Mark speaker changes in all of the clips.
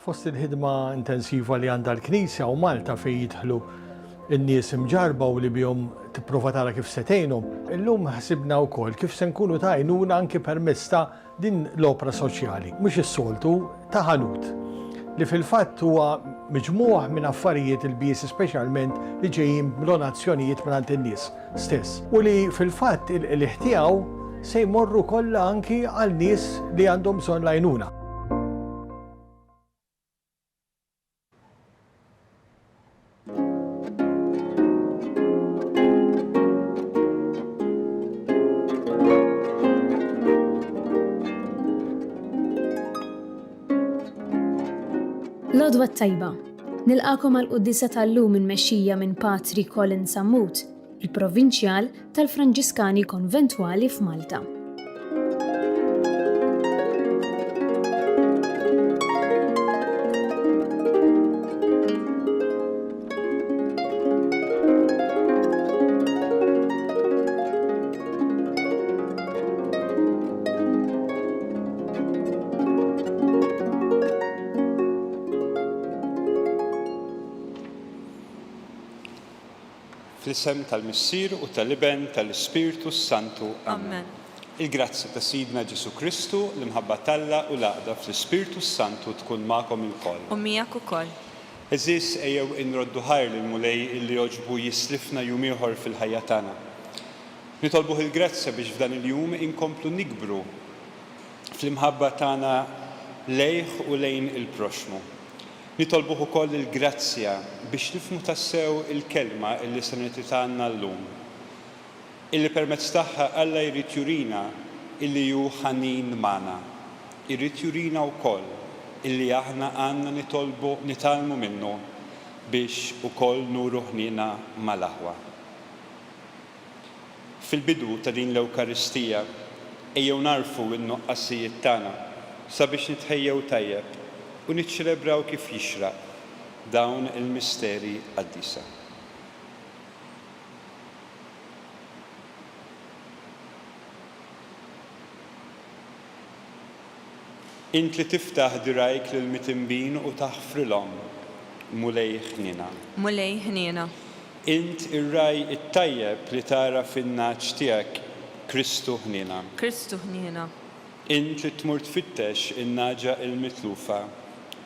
Speaker 1: Fost il-ħidma intensiva li għandha l-Knisja u Malta fejn jidħlu n-nies imġarba u li bihom tipprova tara kif se tgħinhom, illum ħsibna wkoll kif se nkunu ta' għajnuna anke permezz ta' din l-opra soċjali, mhux is-soltu ta' ħanut li fil-fatt huwa miġmuħ minn affarijiet il-bies speċjalment li ġejjin donazzjonijiet minn in-nies stess. U li fil-fatt il-ħtiegħu se jmorru kollha anki għal nies li għandhom bżonn l-għajnuna.
Speaker 2: L-Għodwa tajba, nilqakom għal-Quddisa tal-lum immexxija minn Patri Colin Sammut, il-Provinċjal tal-Franġiskani Konventwali f'Malta.
Speaker 3: Fl-isem tal-Missier u tal-Iben tal-Ispiritu Santu. Amen. Il-grazzi ta' Sidna Ġesu Kristu, l-imħabba talla u l-għaqda fl-Ispiritu Santu tkun magħkom ilkoll.
Speaker 4: U miegħek ukoll.
Speaker 3: Eżis ejjew inroddu ħajr lil mulej illi joġbu jislifna jum ieħor fil-ħajja tagħna. Nitolbuh il-grazzja biex f'dan il-jum inkomplu nikbru fl-imħabba tagħna lejh u lejn il-proxmu. Nitolbuh ukoll il-grazzja biex nifhmu tassew il-kelma illi se nitgħanna llum. Illi permezz tagħha Alla jrid jurina illi hu ħanin magħna. Irrid jurina wkoll illi aħna għandna nitalmu minnu biex ukoll nuru ħnina mal-aħwa. Fil-bidu ta' din l-Ewkaristija ejjew narfu n-nuqqasijiet tagħna sabiex nitħejjew tajjeb u niċċelebraw kif jixraq dawn il-misteri qaddisa. Int li tiftaħ dirajk lil mitimbin u taħfrilhom mulej ħnina.
Speaker 4: Mulej ħnina.
Speaker 3: Int ir-raj it-tajjeb li tara fin-naċ tiegħek Kristu ħnina.
Speaker 4: Kristu ħnina.
Speaker 3: Int li tmur tfittex in-naġa il-mitlufa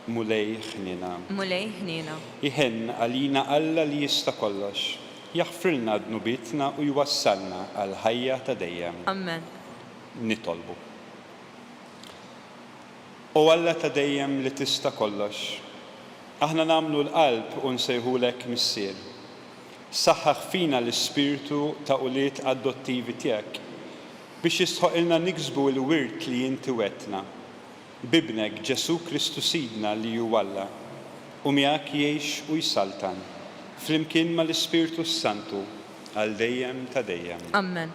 Speaker 3: mulej ħnina.
Speaker 4: Mulej ħnina.
Speaker 3: Iħen għalina Alla li jista' kollox, jaħfrilna dnubitna u jwassalna għal ħajja ta' dejjem.
Speaker 4: Amen.
Speaker 3: Nitolbu. O Alla ta' dejjem li tista' kollox, aħna nagħmlu l-qalb u nsejħulek missier. Saħħaħ fina l-ispirtu ta' uliet adottivi tiegħek biex jistħoqilna niksbu l-wirt li inti wettna. Bibnek Ġesu Kristu Sidna li hu Alla u miegħek jgħix u jsaltan flimkien mal-Ispiritu Santu għal dejjem ta' dejjem.
Speaker 4: Amen.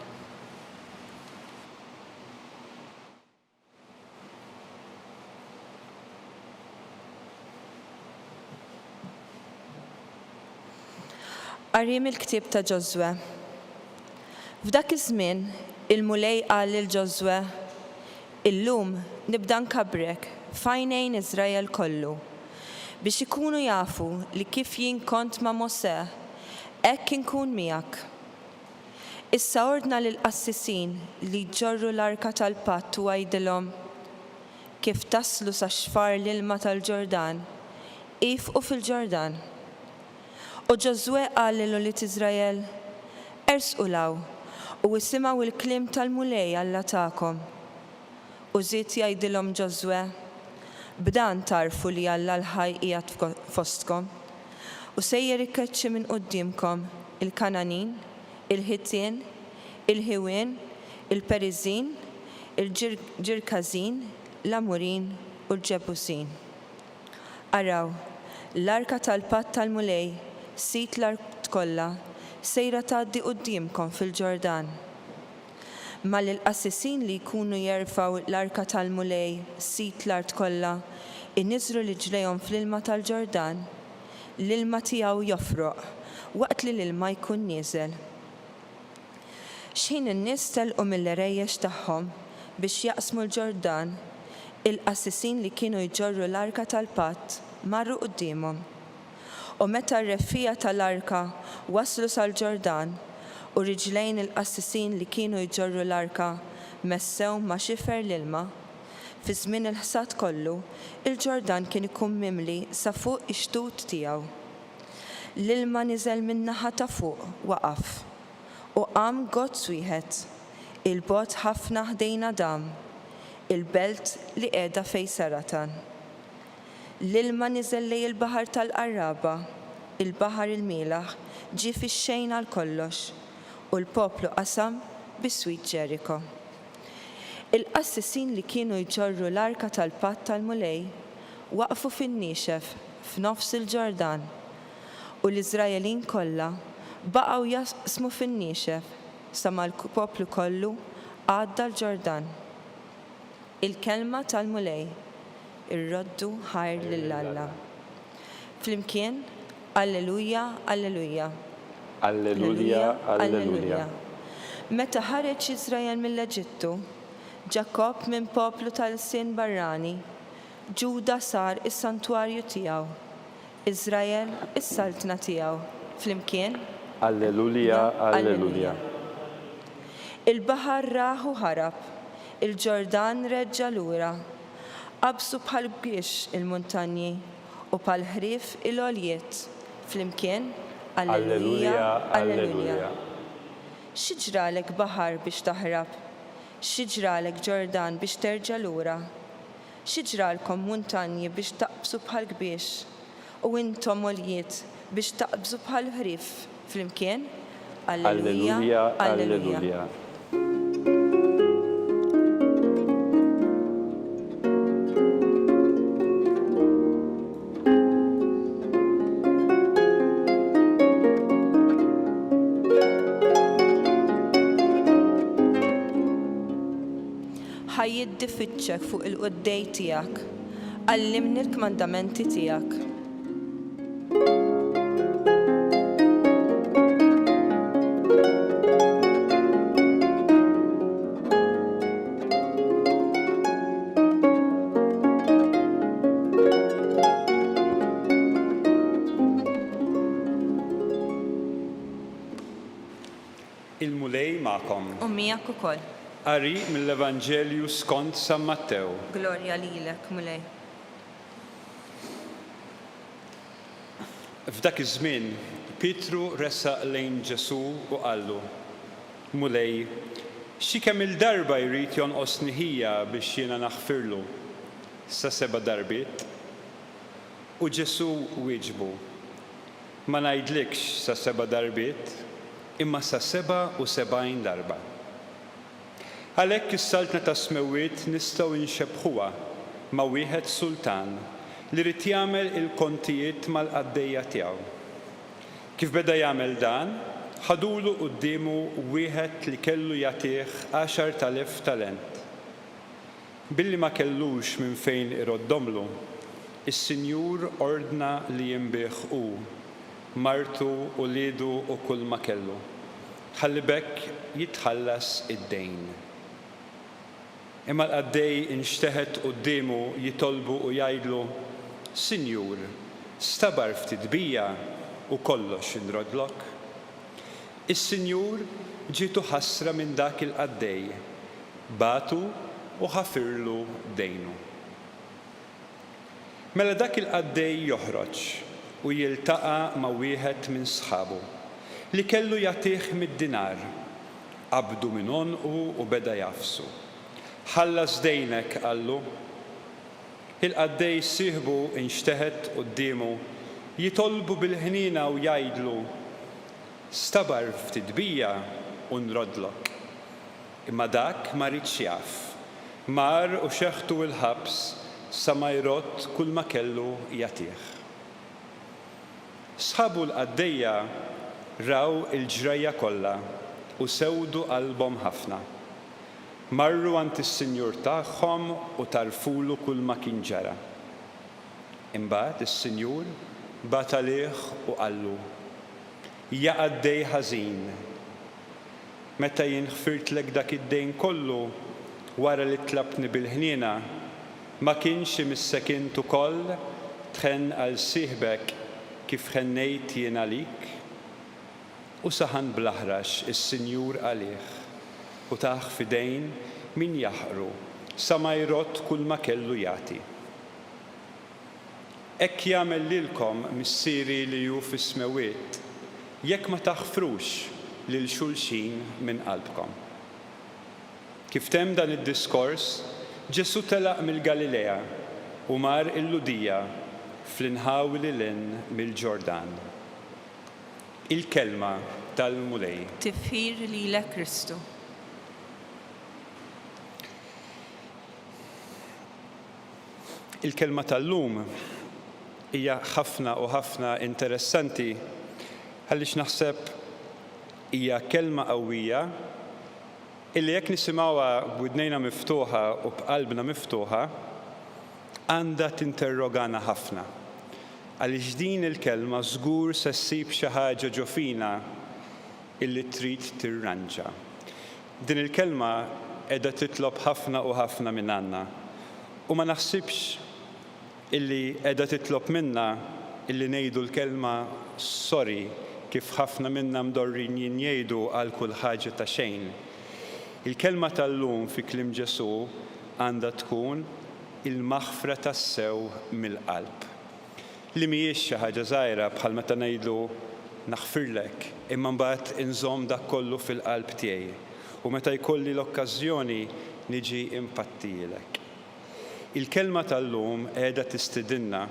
Speaker 4: Qariem il-ktieb ta' Ġoswe. F'dak iż-żmien il-mulej qal lil Ġoswe: Illum nibda nkabrek f'għajnejn Iżrael kollu biex ikunu jafu li kif jien kont ma' Mosè hekk inkun miegħek. Issa ordna lil qassisin li jġorru l-arka tal-patt u għajdilhom: kif taslu sa xfar l-ilma tal-Ġordan, ifqu fil-Ġordan. U Ġoswe qal lil ulied Iżrael: ersqu law u isimgħu il-kliem tal-mulej Alla tagħkom. U żied jgħidilhom Ġoswe: b'dan tarfu li Alla l-ħaj qiegħed fostkom u sejjer ikkeċċi minn qudiemkom il-Kananin, il-Ħittien, il-Ħiwien, il-Periżin, il-Ġirkażin, l-Amurin u l-Ġebusin. Araw, l-arka tal-patt tal-mulej sit l-art kollha sejra tgħaddi qudiemkom fil-Ġordan. Ma l-qassisin li jkunu jerfaw l-arka tal-mulej sit l-art kollha inniżru l-ġlejhom fl-ilma tal-Ġordan, l-ilma tiegħu jofroq waqt li l-ilma jkun nieżel. X'ħin in-nies telqu mill-erejjex tagħhom biex jaqsmu l-Ġordan, il-qassisin li kienu jġorru l-arka tal-patt marru qudiemhom. U meta r-reffija tal-arka waslu sal-Ġordan u riġlejn il-qassisin li kienu jġorru l-arka messew ma' xifer l-ilma, fi żmien il-ħsad kollu, il-Ġordan kien ikun mimli sa fuq ix-xtut tiegħu. L-ilma niżel min-naħa ta' fuq waqaf u qam gozz wieħed, il-bogħod ħafna ħdejn Adam, il-belt li qiegħda fejn Saratan. L-ilma niżel lejn il-baħar tal-Qarraba, il-baħar il-mielaħ ġie fix-xejn għal kollox u l-poplu qasam bis-Swid Ġeriko. Il-qassisin li kienu jġorru l-arka tal-patt tal-mulej waqfu fin-niexef f'nofs il-Ġordan u l-Iżraelin kollha baqgħu jaqsmu fin-niexef sa mal-poplu kollu għadda l-Ġordan. Il-kelma tal-mulej irroddu ħajr lill-Alla. Flimkien, Alleluja, Alleluja.
Speaker 5: Alleluja, Alleluja.
Speaker 4: Meta ħareġ Iżrael mill-Eġittu, Ġakob minn poplu tal-sin barrani, Ġuda sar is-santwarju tiegħu, Iżrael is-saltna tiegħu. Flimkien,
Speaker 5: Alleluja, Alleluja.
Speaker 4: Il-baħar raħu ħarab, il-Ġordan reġġa lura, qabsu bħal bgiex il-muntanji u bħal ħrief il-għoljiet. Flimkien, Alleluja, Alleluja. Xiġralek baħar biex taħrab, xiġralek Ġordan biex terġa' lura, xiġralkom muntanji biex taqbsu bħal kbiex u intom għoljiet biex taqbsu bħal ħrief. Flimkien, Alleluja, Alleluja. Ħajjiddi fiċċek fuq il-qoddej tiegħek, għallimni l-kmandamenti tiegħek.
Speaker 3: Il-mulej ma'kom.
Speaker 4: U miegħek ukoll.
Speaker 3: Qari mill-Evanġelju skont San Mattew.
Speaker 4: Glorja lilek, mulej.
Speaker 3: F'dak iż-żmien, Pietru ressaq lejn Ġesu u qallu: Mulej, xi kemm il-darba jrid jonqosni ħija biex jiena naħfirlu? Sa 7 darbiet? U Ġesu wieġbu: Ma ngħidlekx sa 7 darbiet, imma sa 77 darba. Għalhekk is-saltna ta' smewwiet nistgħu nxebbħuha ma' wieħed sultan li rid jagħmel il-kontijiet mal-qaddejja tiegħu. Kif beda jagħmel dan, ħadulu qudiemu wieħed li kellu jagħtih 10,000 talent. Billi ma kellux minn fejn iroddhomlu, is-Sinjur ordna li jinbih hu, martu u liedu u kull ma kellu. Ħalli bekk jitħallas id-dejn. Imma l-qaddej inxteħet qudiemu jitolbu u jgħidlu: Sinjur, stabar ftit bija u kollox inrodlok. Is-Sinjur ġietu ħasra minn dak il-qaddej, batu u ħafirlu dejnu. Mela dak il-qaddej joħroġ u jiltaqa' ma' wieħed minn sħabu li kellu jagħtih mid-dinar, qabdu minn onqu u beda jafsu. Ħallas dejnek, qallu. Il-qaddej sieħbu inxteħet qudiemu jitolbu bil-ħnina u jgħidlu: Stabar ftit bija u nrodlok. Imma dak ma ridx jaf, mar u xeħtu il-ħabs sa ma jrott kull ma kellu jagħtih. Sħabu l-qaddejja raw il-ġrajja kollha u sewdu qalbhom ħafna. Marru għand is-Sinjur tagħhom u tarfulu kull ma kien ġara. Imbagħad is-Sinjur bata lih u qallu: Ja qaddej ħażin, meta jien ħfirtlek dak id-dejn kollu wara li tlabtni bil-ħniena, Ma kienx imissek int ukoll tħenn għal sieħbek kif ħennejt jien għalik, u saħan blaħrax is-Sinjur għalih u taħ fidejn min jaħru sa ma jrott kull ma kellu jagħti. Hekk jagħmel lilkom missieri li hu fis-smewiet, jekk ma taħfrux lil xulxin minn qalbkom. Kif temm dan id-diskors, Ġesu telaq mill-Galilea u mar il-Ludija fl-inħawi lil mill-Ġordan. Il-kelma tal-mulej.
Speaker 4: Tifħir lilek Kristu.
Speaker 3: Il-kelma tal-lum hija ħafna u ħafna interessanti għaliex naħseb hija kelma qawwija illi jekk nisimgħuha b'widnejna miftuħa u b'qalbna miftuħa għandha tinterrogana ħafna. Għaliex din il-kelma żgur se ssib xi ħaġa ġo fina illi trid tirranġa. Din il-kelma qiegħda titlob ħafna u ħafna minn għandna. U ma naħsibx illi qiegħda titlob minna illi ngħidu l-kelma sorry kif ħafna minnha mdorrin jgħidu għal kull ħaġa ta' xejn. Il-kelma tal-lum fi kliem Ġesu għandha tkun il-maħfra tas-sew mill-qalb. Li mhijiex xi ħaġa żgħira bħal meta ngħidu naħfirlek, imma mbagħad inżomm dak kollu fil-qalb tiegħi u meta jkolli l-okkażjoni niġi impattilek. Il-kelma tal-lum qiegħda tistidinna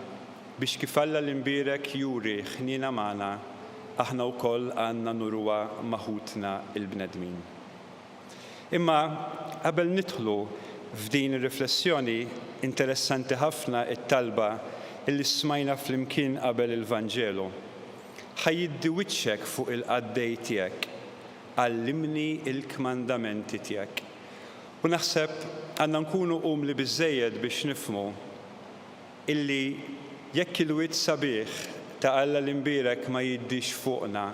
Speaker 3: biex kif Alla l-imbierek juri ħniena magħna aħna wkoll għandna nurwa maħutna il-bnedmin. Imma qabel nidħlu f'din ir-riflessjoni interessanti ħafna it-talba illi smajna flimkien qabel il-Vanġelu. Ħajjiddi wiċċek fuq il-qaddej tiegħek, għallimni il-kmandamenti tiegħek. U naħseb għandna nkunu umli biżżejjed biex nifhmu illi jekk il-wied sabiħ ta' Alla l-imbierek ma jiddix fuqna,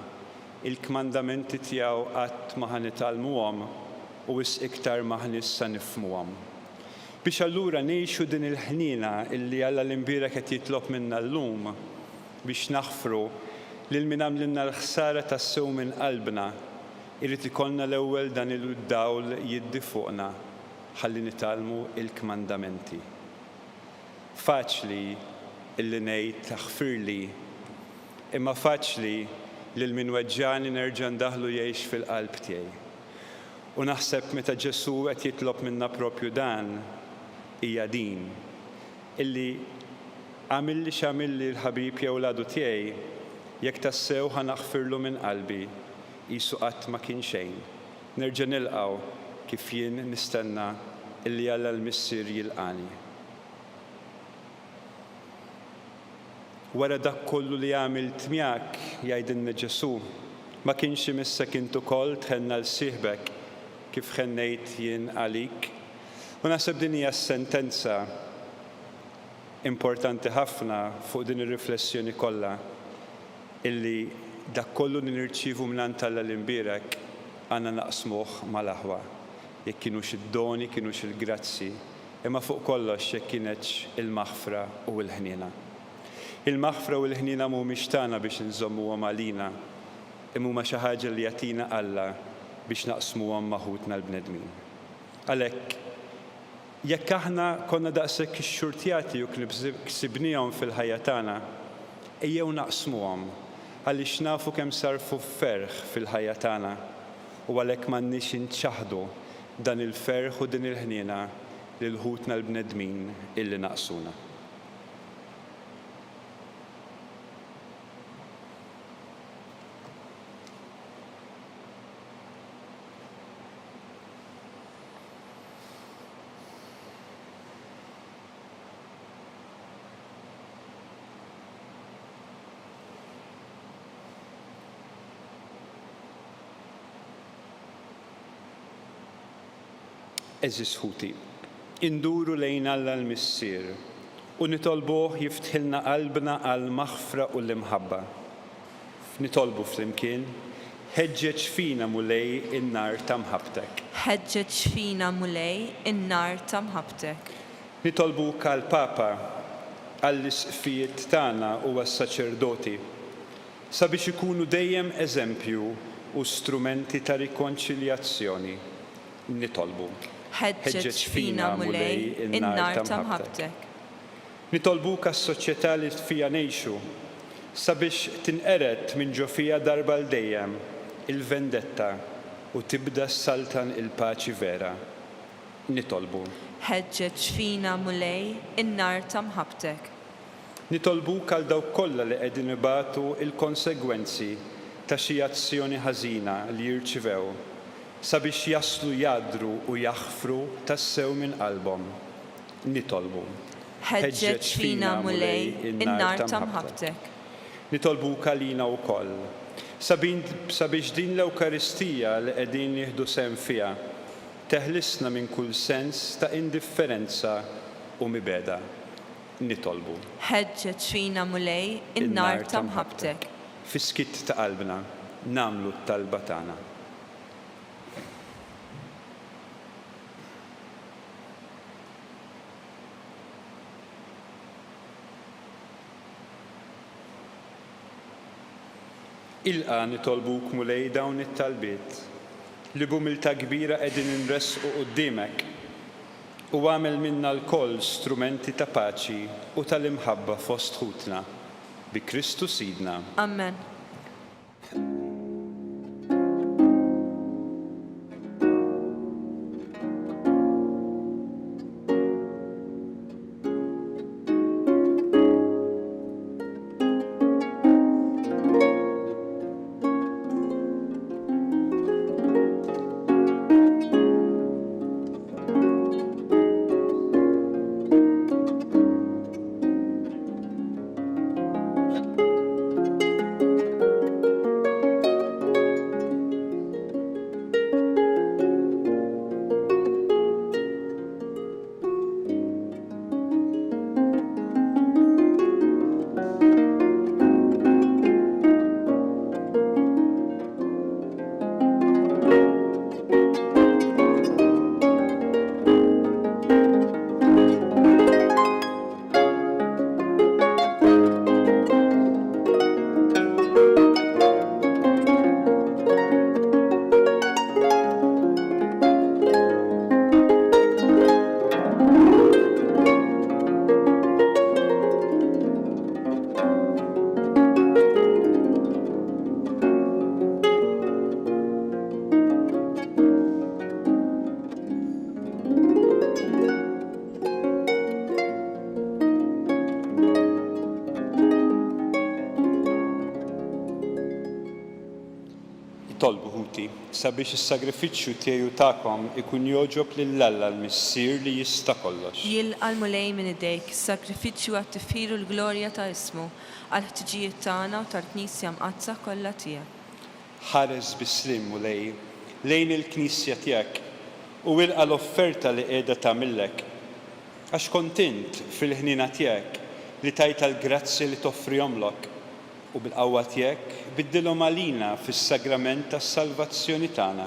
Speaker 3: il-kmandamenti tiegħu qatt ma ħanitalmuhom u wis iktar ma ħnissa nifhmuhom. Biex allura ngħixu din il-ħniena illi Alla l-imbierek qed jitlob minna llum biex naħfru lil min għamlilna l-ħsara tas-sew minn qalbna, irid ikollna l-ewwel dan il-dawl jiddi fuqna ħalli nitalmu il-kmandamenti. Faċli illi ngħid taħfirli, imma faċli lil min weġġani nerġa' ndaħlu jgħix fil-qalb tiegħi. U naħseb meta Ġesu qed jitlob minna propju dan hija din illi għamilli x'għamilli l-ħabib jew l-għadu tiegħi jekk tassew ħanaħfirlu minn qalbi qisu qatt ma kien xejn. Nerġa' nilqgħu kif jien nistenna illi Alla l-missier jilqani. Wara dak kollu li għamilt miegħek jgħidilna Ġesu, ma kienx imissek int ukoll tħenna l-sieħbek kif ħennejt jien għalik. U naħseb din hija sentenza importanti ħafna fuq din ir-riflessjoni kollha illi dak kollu li nirċievu mingħand Alla l-imbierek għandna naqsmuh mal-aħwa. Jekk kienux id-doni, kienux il-grazzi, imma fuq kollox jekk kienetx il-maħfra u l-ħniena. Il-maħfra u l-ħniena mhumiex tagħna biex inżommuhom għalina, imma huma xi ħaġa li jagħtina Alla biex naqsmuhom maħutna l-bnedmin. Għalhekk, jekk aħna konna daqshekk ix-xurtjati u ksibniehom fil-ħajja tagħna, ejjew naqsmuhom għaliex nafu kemm sarfu ferħ fil-ħajja tagħna u għalhekk m'għandniex inċaħdu dan il-ferħ u din il-ħniena lil ħutna l-bnedmin illi naqsuna. Eżis ħuti, induru lejn Alla l-missier u nitolbuh jiftħilna qalbna għal maħfra u l-imħabba. Nitolbu flimkien, ħeġġeġ fina mulej in-nar ta' mħabtek.
Speaker 4: Ħeġġeġ fina mulej in-nar ta' mħabtek.
Speaker 3: Nitolbuk għall-Papa, għall-isqfijiet tagħna u għas-saċerdoti sabiex ikunu dejjem eżempju u strumenti ta' rikonċiljazzjoni. Nitolbu.
Speaker 4: ħeġġeġ fina mulej in-nar ta' mħabbtek.
Speaker 3: Nitolbuk għas-soċjetà li fija ngħixu sabiex tinqered minn ġo fija darba l dejjem il-vendetta u tibda s-saltan il-paċi vera. Nitolbu.
Speaker 4: ħeġġeġ fina mulej in-nar ta' mħabbtek.
Speaker 3: Nitolbuk għal dawk kollha li qegħdin ibatu il-konsegwenzi ta' xi azzjoni ħażina li jirċivew sabiex jaslu jadru u jaħfru tas-sew minn qalbhom. Nitolbu.
Speaker 4: ħeġġeġ fina mulej in-nar ta' mħabbtek.
Speaker 3: Nitolbuk għalina wkoll sabiex din l-Ewkaristija li qegħdin nieħdu sehem fiha teħlisna minn kull sens ta' indifferenza u mibeda. Nitolbu.
Speaker 4: ħeġġeġ fina mulej in-nar ta' mħabbtek.
Speaker 3: Fiskitt ta' qalbna nagħmlu t-talba tagħna. Ilqa nitolbuk mulej dawn it-talbiet li b'umiltà kbira qegħdin inresqu quddiemek u għamel minna l-koll strumenti ta' paċi u tal-imħabba fost ħutna. Bi Kristu Sidna.
Speaker 4: Amen.
Speaker 3: Tolbu ħuti sabiex is-sagrifiċċju tiegħu tagħkom ikun jogħġob lill-Alla l-Missier li jista' kollox.
Speaker 4: Jilqa' mulej minn idejk is-sagrifiċċju għat-tifir u l-glorja ta' ismu għall-ħtiġijiet tagħna u tal-Knisja mqazza kollha tiegħek.
Speaker 3: Ħares bis-slim mulej lejn il-Knisja tiegħek u ilqa' l-offerta li qiegħda tagħmilek għax kontent fil-ħnina tiegħek li tajta l-grazzi li toffrihomlok u bil-qawwa tiegħek biddilhom għalina fis-sagrament tas-salvazzjoni tagħna.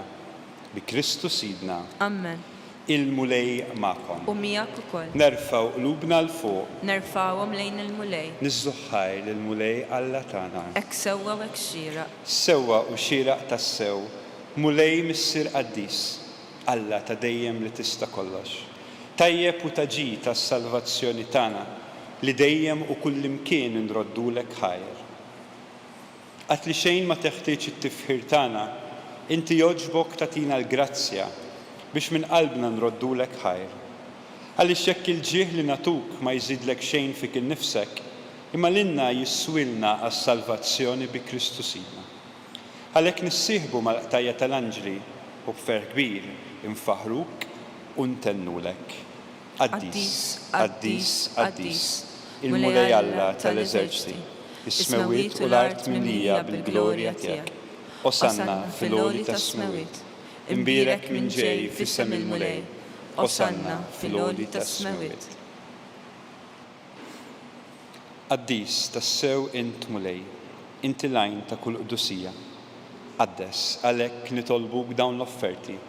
Speaker 3: Bi Kristu Sidna.
Speaker 4: Amen.
Speaker 3: Il-mulej magħkom.
Speaker 4: U miegħek ukoll.
Speaker 3: Nerfgħu qlubna l fuq.
Speaker 4: Nerfgħuhom lejn il-mulej.
Speaker 3: Niżżuħħaj lill-mulej Alla tagħna.
Speaker 4: Hekk sewwa u hekk xieraq.
Speaker 3: Sewwa u xieraq tas-sew, mulej missier qaddis, Alla ta' dejjem li tista' kollox. Tajjeb u taġi tas-salvazzjoni tagħna li dejjem u kullimkien inroddulek ħajr. Għat li xejn ma teħtieġ it-tifħir tagħna, inti jogħġbok tagħtina l-grazzja biex minn qalbna nroddulek ħajr. Għaliex jekk il-ġieħ li natuk ma jżidlek xejn fik innifsek, imma lilna jisswilna għas-salvazzjoni bi Kristu Sidna. Għalhekk nissieħbu mal-qtajja tal-anġli u b'fer kbir infaħruk u ntennulek. Qaddis, qaddis, qaddis, il-mulej Alla tal-eżerċiti. Is-smewiet u l-art mimlija bil-glorja tiegħek. Osanna fil-għoli tas-smewiet. Imbirek minn ġej fis-sem il-mulej. Osanna fil-għoli tas-smewiet. Qaddis tas-sew int mulej, inti lajn ta' kull qdusija. Qaddes għalhekk nitolbuk dawn l-offerti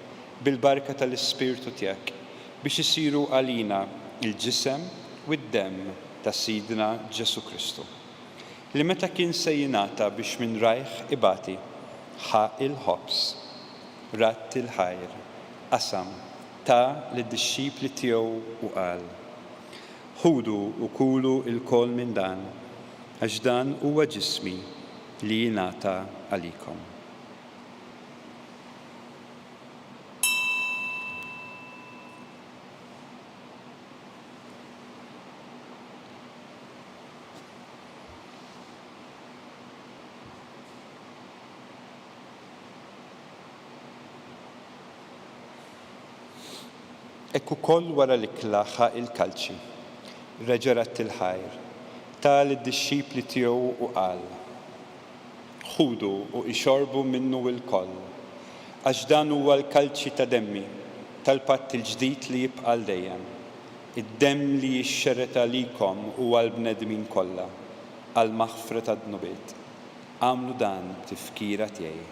Speaker 3: bil-barka tal-Ispirtu tiegħek biex isiru għalina il-ġisem u d-demm ta' Sidna Ġesu Kristu, li meta kien se jingħata biex minn rajħ ibati, ħaq il-ħobs, ratt il-ħajr, qasam ta' lid-dixxipli tiegħu u qal: ħudu u kulu il-kol minn dan, għax dan huwa ġismi li jingħata għalikom. Ekku koll wara l-ikla ħaq il-kalċi, reġarat il-ħajr, ta' lid-dixxipli tiegħu u qal: ħudu u ixorbu minnu il-koll, għax dan huwa l-kalċi ta' demmi tal-patt il-ġdid li jibqa' dejjem, id-demm li jixxerret għalikom u għall-bnedmin kollha għal maħfra tad-dnubiet. Għamlu dan tifkira tiegħi.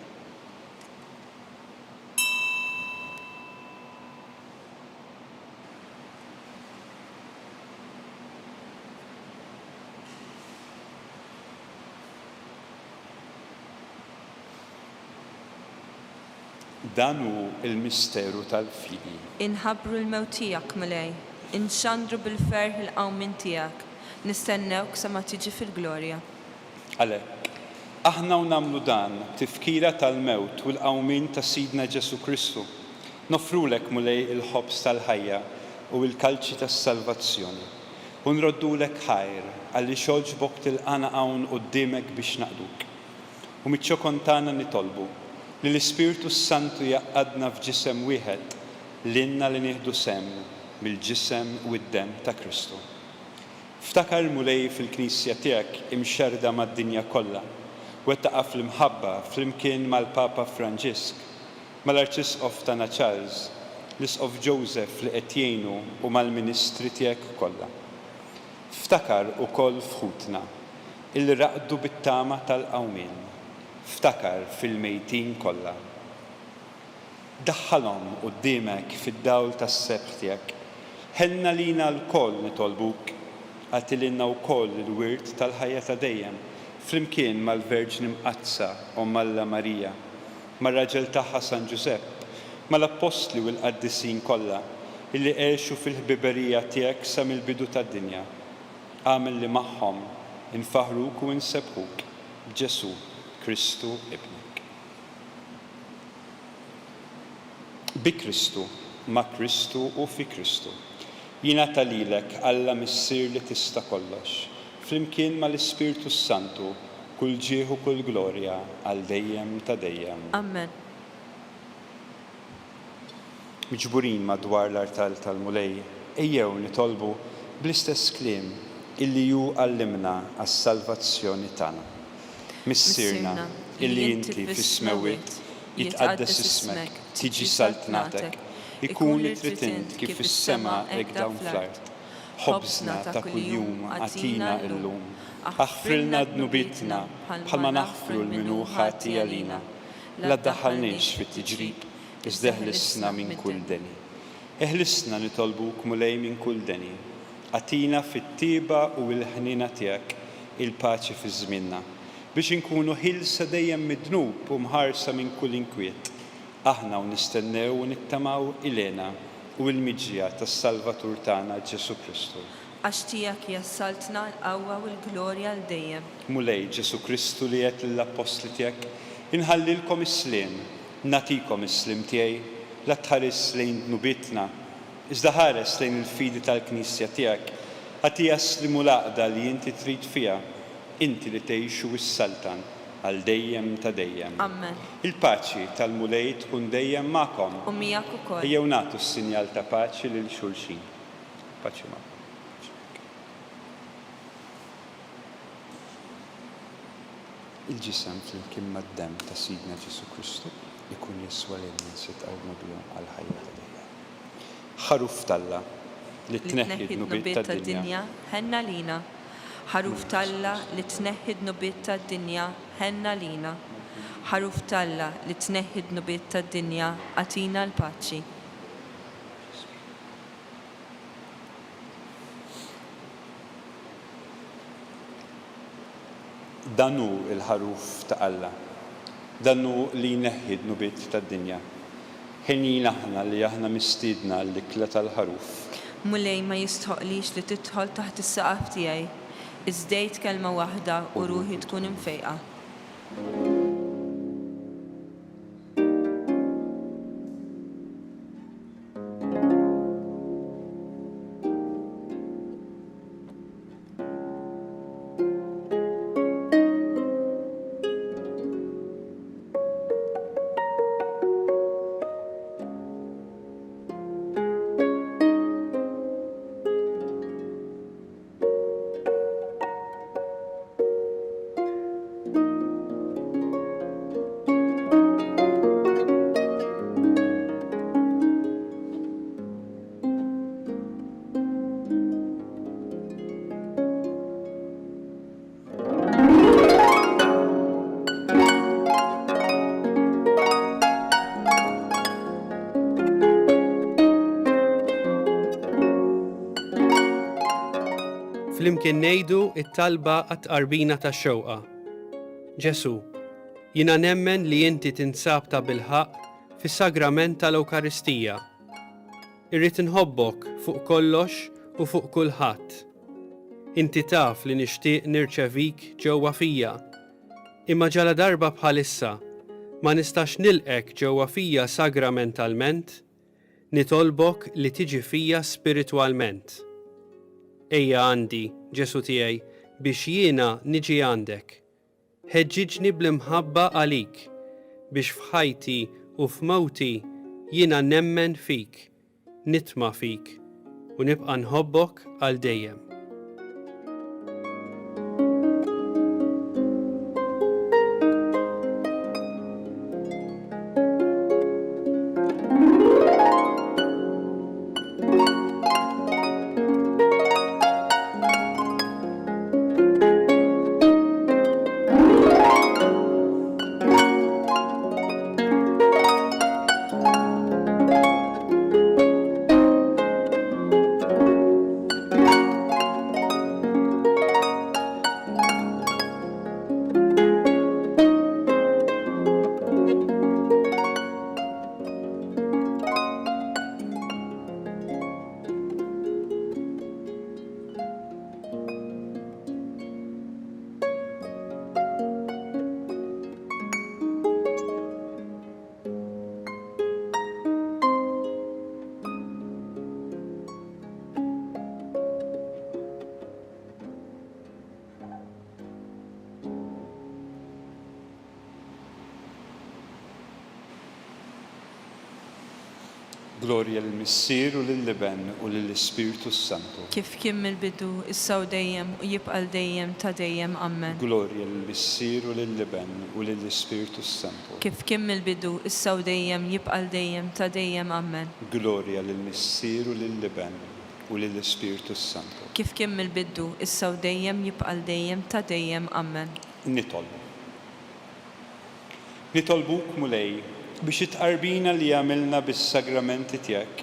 Speaker 3: Dan hu il-misteru tal-fidi.
Speaker 4: Inħabbru l-mewt tiegħek mulej, inxandru bil-ferħ il-qawmin tiegħek, nistennewk sa ma tiġi fil-glorja.
Speaker 3: Għalhekk, aħna nagħmlu dan tifkira tal-mewt u l-qawmin ta' Sidna Ġesu Kristu. Nofrulek mulej il-ħobs tal-ħajja u l-kalċi tas-salvazzjoni. U nroddulek ħajr għalli xoġbok tilqana hawn quddiemek biex naqduk. U miċ-ċokontana nitolbu li l-Ispiritu Santu jaqqadna f'ġisem wieħed lilna li nieħdu sem mill-ġisem u d-demm ta' Kristu. Ftakar mulej fil-Knisja tiegħek imxerda mad-dinja kollha, wettaqa fl-imħabba flimkien mal-Papa Franġisk, mal-Arċisqof tagħna Charles, l-Isqof Joseph li qed jgħinu u mal-Ministri tiegħek kollha. Ftakar ukoll f'ħutna illi raqdu bit-tama tal-qawmien. Ftakar fil-mejtin kollha. Daħħalhom quddiemek fid-dawl tas-sebħ tiegħek. Ħenna lina l-koll nitolbuk, għatililna wkoll il-wirt tal-ħajja ta' dejjem, flimkien mal-Verġni Mqazza u Malla Marija, mar-raġel tagħha San Ġusepp, mal-Apostli u l-Qaddisin kollha illi għexu fil-ħbiberija tiegħek sa mill-bidu tad-dinja. Għamel li magħhom infaħruk u nsebħuk b'Ġesu Kristu ibnek. Bi Kristu, ma' Kristu u fi Kristu, jingħata lilek Alla missier li tista' kollox, flimkien mal-Ispiritu Santu, kull ġieħ u kull glorja għal dejjem ta' dejjem.
Speaker 4: Amen.
Speaker 3: Miġburin madwar l-artal tal-mulej, ejjew nitolbu bl-istess kliem illi ju għallimna għas-salvazzjoni tagħna. Missirna, illi inti fis-smewit, jitqaddes ismek, tiġi saltnatek, ikun li trid int kif fis-sema hekk dawn fl-art. Ħobżna ta' kuljum għatina llum, aħfrilna dnubitna bħalma naħfru l-minu ħati għalina. La ddaħħalniex fit-tiġrib, iżda eħlisna minn kull deni. Eħlisna nitolbuk mulej minn kull deni. Għatina fit-tieba u l-ħnina tiegħek il-paċi fi żmienna, biex inkunu ħilsa dejjem mid-dnub u mħarsa minn kull inkwiet. Aħna u nistennew u nittamaw ilena u l-miġġija tas-Salvatur tagħna Ġesu Kristu.
Speaker 4: Għax tiegħek jassaltna l-qawwa u l-glorja l dejjem.
Speaker 3: Mulej Ġesu Kristu li qed lill-Apostli tiegħek, inħallilkom is-sliem, nagħtikom is-sliem tiegħi, la tħares lejn dnubitna, iżda ħares lejn il-fidi tal-Knisja tiegħek, ħati jaslimu l-għaqda li inti trid fiha, inti li tgħixu s-saltan għal dejjem ta' dejjem.
Speaker 4: Amen.
Speaker 3: Il-paċi tal-mulej tkun dejjem magħkom.
Speaker 4: U miegħek ukoll.
Speaker 3: Ejjew nagħtu s-sinjal ta' paċi lil xulxin. Paċi magħkom. Il-ġisem flimkien mad-demm ta' Sidna Ġesu Kristu ikun jiswa lil ninsit qawmu bihom għal ħajja ta' dejjem. Ħaruf talla li tneħħi d-nubiet tad-dinja
Speaker 4: ħenna lina. Ħaruf talla li tneħħi d-nubiet tad-dinja ħenna lina. Ħaruf talla li tneħħi d-nubiet tad-dinja għatina l-paċi.
Speaker 3: Dan hu l-ħaruf ta' Alla. Dan hu li jneħħi d-nubiet tad-dinja. Ħinin aħna li aħna mistiedna l-ikla tal-ħaruf.
Speaker 4: Mulej ma jistħoqlix li tidħol taħt is-saqaf tiegħi. Iżdejt kelma waħda u ruħi tkun imfejqa.
Speaker 6: Flimkien ngħidu t-talba għat-tqarbina tax-xewqa. Ġesu, jiena nemmen li inti tinsab ta' bilħaq fis-sagrament tal-Ewkaristija. Irrid inħobbok fuq kollox u fuq kulħadd. Inti taf li nixtieq nirċevik ġewwa fija. Imma ġala darba bħalissa ma nistax nilqek ġewwa fija sagramentalment, nitolbok li tiġi fija spiritwalment. Ejja għandi, Ġesu tiegħi, biex jiena niġi għandek. Ħeġġiġni bl-imħabba għalik, biex f'ħajti u f'mewti jiena nemmen fik, nitma' fik u nibqa' nħobbok għal dejjem.
Speaker 3: Glorja lill-Missier u lill-Liben u lill-Ispiritu Santu.
Speaker 4: Kif kien mill-bidu, issa u dejjem u jibqa' dejjem ta' dejjem. Amen.
Speaker 3: Glorja lill-Missier u lill-Liben u lill-Ispiritu Santu.
Speaker 4: Kif kien mill-bidu, issa u dejjem jibqa' dejjem ta' dejjem. Amen.
Speaker 3: Glorja lill-Missier u lill-Liben u lill-Ispiritu Santu.
Speaker 4: Kif kien mill-bidu, issa u dejjem jibqa' dejjem ta' dejjem. Amen.
Speaker 3: Nitolbuk mulej biex itqarbina li għamilna bis-sagramenti tiegħek,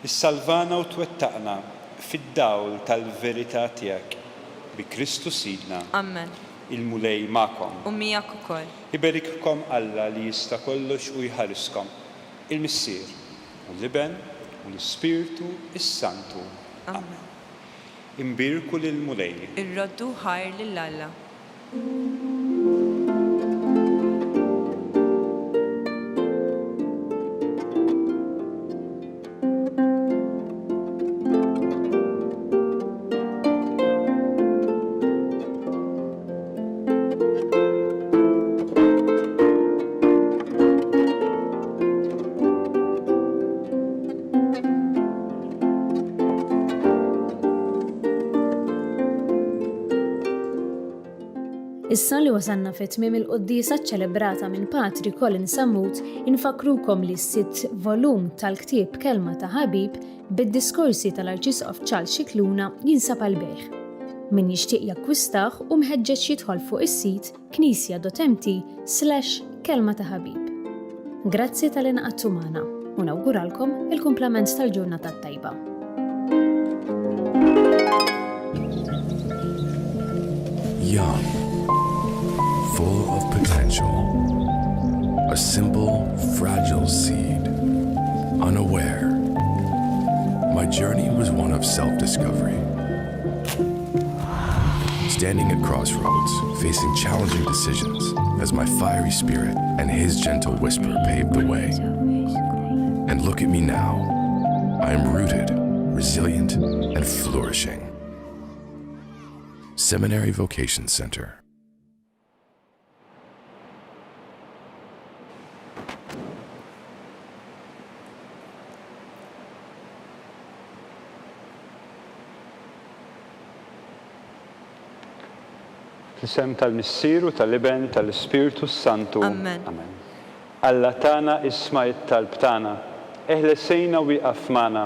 Speaker 3: issalvana u twettaqna fid-dawl tal-verità tiegħek bi Kristu Sidna.
Speaker 4: Amen.
Speaker 3: Il-mulej magħkom.
Speaker 4: U miegħek ukoll.
Speaker 3: Iberikkom Alla li jista' kollox u jħariskom. Il-Missier u l-Liben u l-Ispiritu is-Santu.
Speaker 4: Amen.
Speaker 3: Imbirku lil-mulej.
Speaker 4: Irroddu ħajr lil Alla.
Speaker 2: Issa li wasanna fit-tmiem il-qoddisa ċċelebrata minn Patri Colin Sammut, infakrukom li s-sitt volum tal-ktieb Kelma ta' Ħabib bid-diskorsi tal-Arċisqof Charles Scicluna jinsab għal-bejħ. Min jixtieq jakkwistaħ u mħeġġeġ jidħol fuq is-sit knisja.mt/kelma ta' Ħabib. Grazzi tal-inqattu magħna u nawguralkom il-kumplament tal-ġurnata tajba.
Speaker 7: Young, full of potential. A simple, fragile seed, unaware. My journey was one of self-discovery. Standing at crossroads, facing challenging decisions, as my fiery spirit and his gentle whisper paved the way. And look at me now. I am rooted, resilient, and flourishing. Seminary Vocation Center.
Speaker 3: Fl-isem tal-Missieru, tal-Iben, tal-Ispiritu Santu.
Speaker 4: Amen.
Speaker 3: Alla tana isma' it-talb tagħna, eħlesejna wieqaf magħna.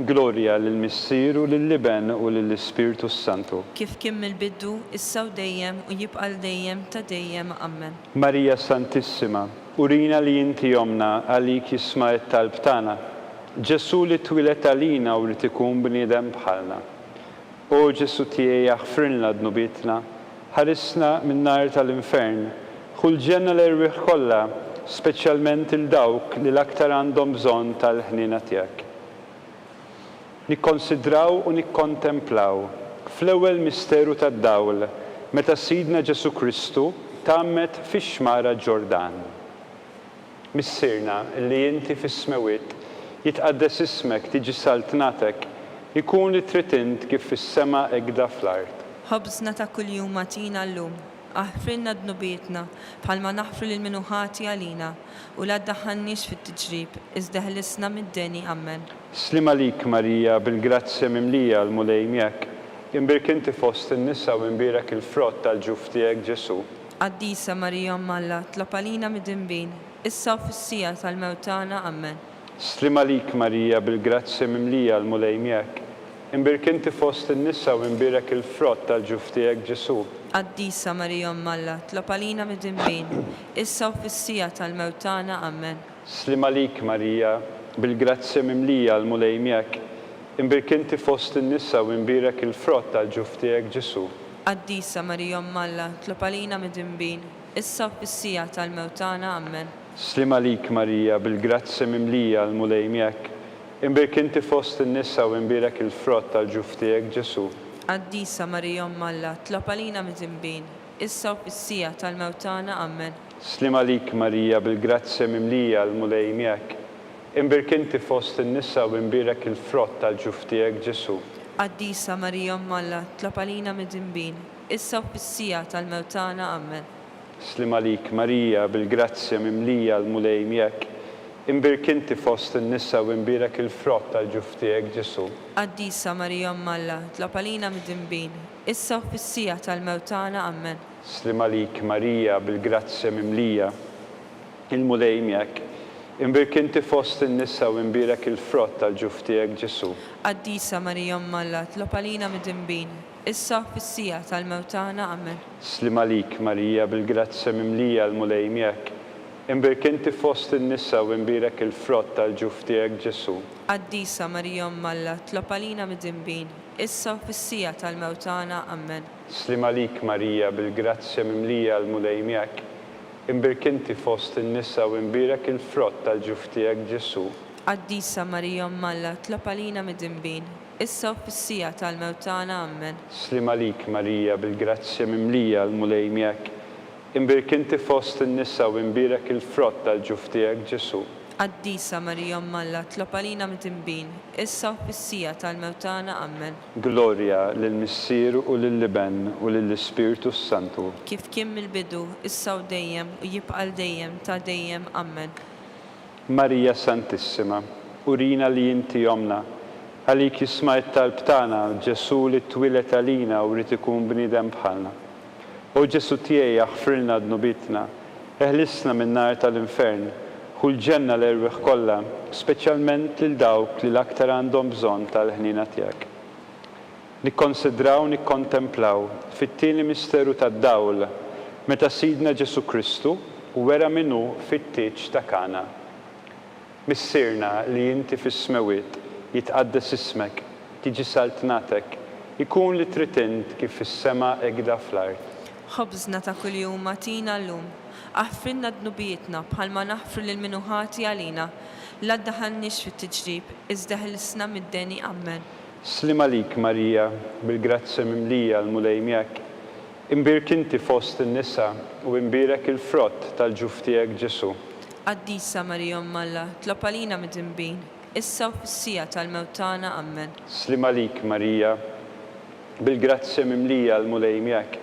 Speaker 3: Glorja lill-Missieru, lill-Iben u lill-Ispiritu Santu.
Speaker 4: Kif kien mill-bidu, issa u dejjem u jibqa' dejjem ta' dejjem. Amen.
Speaker 3: Marija Santissima, urina li inti jomna għalik jisma' it-talb tagħna. Ġesu li twilet għalina u li tikun bniedem bħalna. O Ġesu tiegħi aħfrilna dnubitna, ħarisna min-nar tal-infern, ħulġenna l-erwieħ kollha, speċjalment il-dawk li l-aktar għandhom bżonn tal-ħnina tiegħek. Nikkonsidraw u nikkontemplaw fl-ewwel misteru tad-dawl meta Sidna Ġesu Kristu tammet fix-xmara Ġordan. Missierna li inti fis-smewiet jitqaddes ismek tiġi saltnatek, ikun li trid int kif fis-sema egda fl-art.
Speaker 4: Ħobżna ta' kuljum matina llum, aħfrilna dnubietna bħalma naħfru lil min ħati għalina u la ddaħħalniex fit-tiġrib, iżda ħlisna mid-deni. Amen.
Speaker 3: Slima lik Marija bil-grazzja mimlija l-mulej miegħek, imbirk inti fost in-nisa u imbirek il-frott tal-ġuf tiegħek Ġesu.
Speaker 4: Qaddisa Marija Malla, tlab għalina mid-dinbin, issa u fis-sija tal-mewt tagħna. Amen.
Speaker 3: Slima lik Marija bil-grazzja mimlija l-mulej miegħek, imbirk inti fost in-nisa u imbirek il-frott tal-ġuf tiegħek Ġesu.
Speaker 4: Qaddisa Marija Malla, tlab għalina mid-dinbin, issa u fis-sija tal-mewt tagħna. Amen.
Speaker 3: Slima lik Marija bil-grazzja mimlija l-mulej miegħek, imbirk inti fost in-nisa u imbirek il-frott tal-ġuf tiegħek Ġesu.
Speaker 4: Qaddisa Marija Malla, tlab għalina mid-dinbin, issa u fis-sija tal-mewt tagħna. Amen.
Speaker 3: Slima lik Marija bil-grazzja mimlija l-mulej miegħek, imbirk inti fost in-nisa u imbirek il-frott tal-ġuf tiegħek Ġesu.
Speaker 4: Qaddisa Marija Malla, tlab għalina mid-dinbin, issa u fis-sija tal-mewt tagħna. Amen.
Speaker 3: Slima lik Marija bil-grazzja mimlija l-mulej miegħek, imbirk inti fost in-nisa u imbirek il-frott tal-ġuf tiegħek Ġesu.
Speaker 4: Qaddisa Marija Malla, tlab għalina mid-dinbin, issa u fis-sija tal-mewt tagħna. Amen.
Speaker 3: Slima lik Marija bil-grazzja mimlija l-mulej miegħek, imbirk inti fost in-nisa u imbirek il-frott tal-ġuf tiegħek Ġesu.
Speaker 4: Qaddisa Marija Malla, tlab għalina mid-dinbin, issa u fis-sija tal-mewt tagħna. Amen.
Speaker 3: Slima lik Marija bil-grazzja mimlija il-mulej miegħek, imbirk inti fost in-nisa u imbirek il-frott tal-ġuf tiegħek Ġesu.
Speaker 4: Qaddisa Marija Malla, tlab għalina mid-dinbin, issa u fis-sija tal-mewt tagħna. Amen.
Speaker 3: Slima lik Marija bil-grazzja mimlija l-mulej miegħek, imbirk inti fost in-nisa u imbirek il-frott tal-ġuf tiegħek Ġesu.
Speaker 4: Qaddisa Marija Malla, tlab għalina mid-dinbin, issa u fis-sija tal-mewt tagħna. Amen.
Speaker 3: Slima lik Marija bil-grazzja mimlija l-mulej miegħek, imbirk inti fost in-nisa u imbirek il-frott tal-ġuf tiegħek Ġesu.
Speaker 4: Qaddisa Marija Malla, tlab għalina mid-dinbin, issa u fis-sija tal-mewt tagħna. Amen.
Speaker 3: Slima lik Marija bil-grazzja mimlija l-mulej miegħek, imbirk inti fost in-nisa u imbirek il-frott tal-ġuf tiegħek Ġesu.
Speaker 4: Qaddisa Marija Malla, tlab għalina mid-dinbin, issa u fis-sija tal-mewt tagħna. Amen.
Speaker 3: Glorja lill-Missieru u lill-Iben u lill-Ispiritu Santu.
Speaker 4: Kif kien mill-bidu, issa u dejjem u jibqa' dejjem ta' dejjem. Amen.
Speaker 3: Marija Santissima, urina li inti jomna, għalik jisma' it-talb tagħna Ġesu li twilet għalina u li tikun bniedem bħalna. O Ġesu tiegħi aħfrilna dnubitna, eħlisna min-nar tal-infern, ħulġenna l-erwieħ kollha, speċjalment lil dawk li l-aktar għandhom bżonn tal-ħnina tiegħek. Nikkonsidraw nikkontemplaw fit-tieni misteru tad-dawl meta Sidna Ġesu Kristu wera minnu fit-tieġ ta' Kana. Missierna li inti fis-smewiet jitqaddes ismek, tiġi saltnatek, ikun li trid int kif fis-sema egda fl-art.
Speaker 4: ħobżna ta' kuljum atina llum, aħfrinna dnubietna bħalma naħfru lil minu ħati għalina, la ddaħalniex fit-tiġrib, iżda ħilsna mid-deni ammen.
Speaker 5: Slima lik Marija, bil-grazzi mimlija l-mulej miegħek, imbirk inti fost in-nisa u imbirek il-frott tal-ġuf tiegħek Ġesu.
Speaker 4: Qaddisa Marija Umm Alla, tlob għalina mid-dinbin, issa u fis-sija tal-mewt tagħna ammen.
Speaker 5: Slima lik Marija, bil-grazzi mimlija l-mulej miegħek,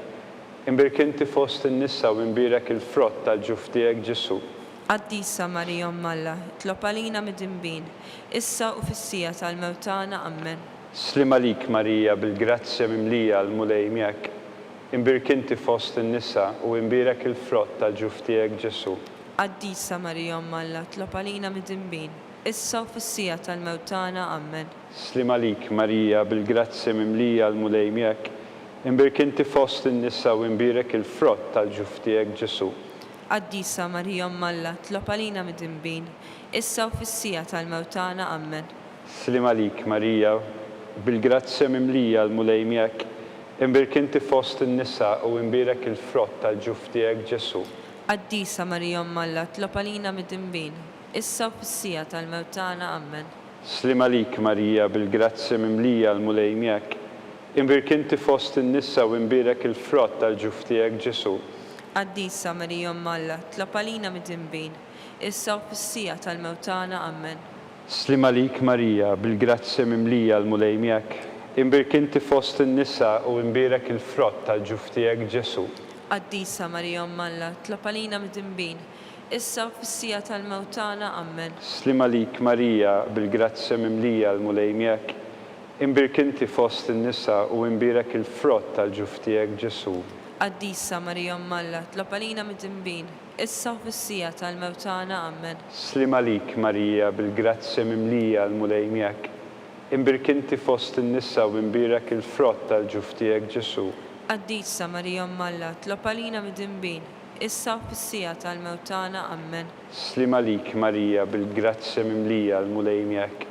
Speaker 5: imbirk inti fost in-nisa u imbirek il-frott tal-ġuf tiegħek Ġesu.
Speaker 4: Qaddisa Marija Umm Alla, tlob għalina mid-dinbin, issa u fis-sija tal-mewt tagħna ammen.
Speaker 5: Slima lik Marija, bil-grazzi mimlija l-mulej miegħek, imbirk inti fost in-nisa u imbirek il-frott tal-ġuf tiegħek Ġesu.
Speaker 4: Qaddisa Marija Umm Alla, tlob għalina mid-dinbin, issa u fis-sija tal-mewt tagħna ammen.
Speaker 5: Slima lik Marija, bil-grazzi mimlija l-mulej miegħek, imbirk inti fost in-nisa u imbirek il-frott tal-ġuf tiegħek Ġesu.
Speaker 4: Qaddisa Marija Umm Alla, tlob għalina mid-dinbin, issa u fis-sija tal-mewt tagħna ammen.
Speaker 5: Slima lik Marija, bil-grazzi mimlija l-mulej miegħek, imbirk inti fost in-nisa u imbirek il-frott tal-ġuf tiegħek Ġesu.
Speaker 4: Qaddisa Marija Umm Alla, tlob għalina mid-dinbin, issa u fis-sija tal-mewt tagħna ammen.
Speaker 5: Slima lik Marija, bil-grazzi mimlija l-mulej miegħek, imbirk inti fost in-nisa u imbirek il-frott tal-ġuf tiegħek Ġesu.
Speaker 4: Qaddisa Marija Umm Alla, tlob għalina mid-dinbin, issa u fis-sija tal-mewt tagħna ammen.
Speaker 5: Slima lik Marija, bil-grazzi mimlija l-mulej miegħek, imbirk inti fost in-nisa u imbirek il-frott tal-ġuf tiegħek Ġesu.
Speaker 4: Qaddisa Marija Umm Alla, tlob għalina mid-dinbin, issa u fis-sija tal-mewt tagħna ammen.
Speaker 5: Slima lik Marija, bil-grazzi mimlija l-mulej miegħek, imbirk inti fost in-nisa u imbirek il-frott tal-ġuf tiegħek Ġesu.
Speaker 4: Qaddisa Marija Umm Alla, tlob għalina mid-dinbin, issa u fis-sija tal-mewt tagħna ammen.
Speaker 5: Slima lik Marija, bil-grazzi mimlija l-mulej miegħek, imbirk inti fost in-nisa u imbirek il-frott tal-ġuf tiegħek Ġesu.
Speaker 4: Qaddisa Marija Umm Alla, tlob għalina mid-dinbin, issa u fis-sija tal-mewt tagħna ammen.
Speaker 5: Slima lik Marija, bil-grazzi mimlija l-mulej miegħek,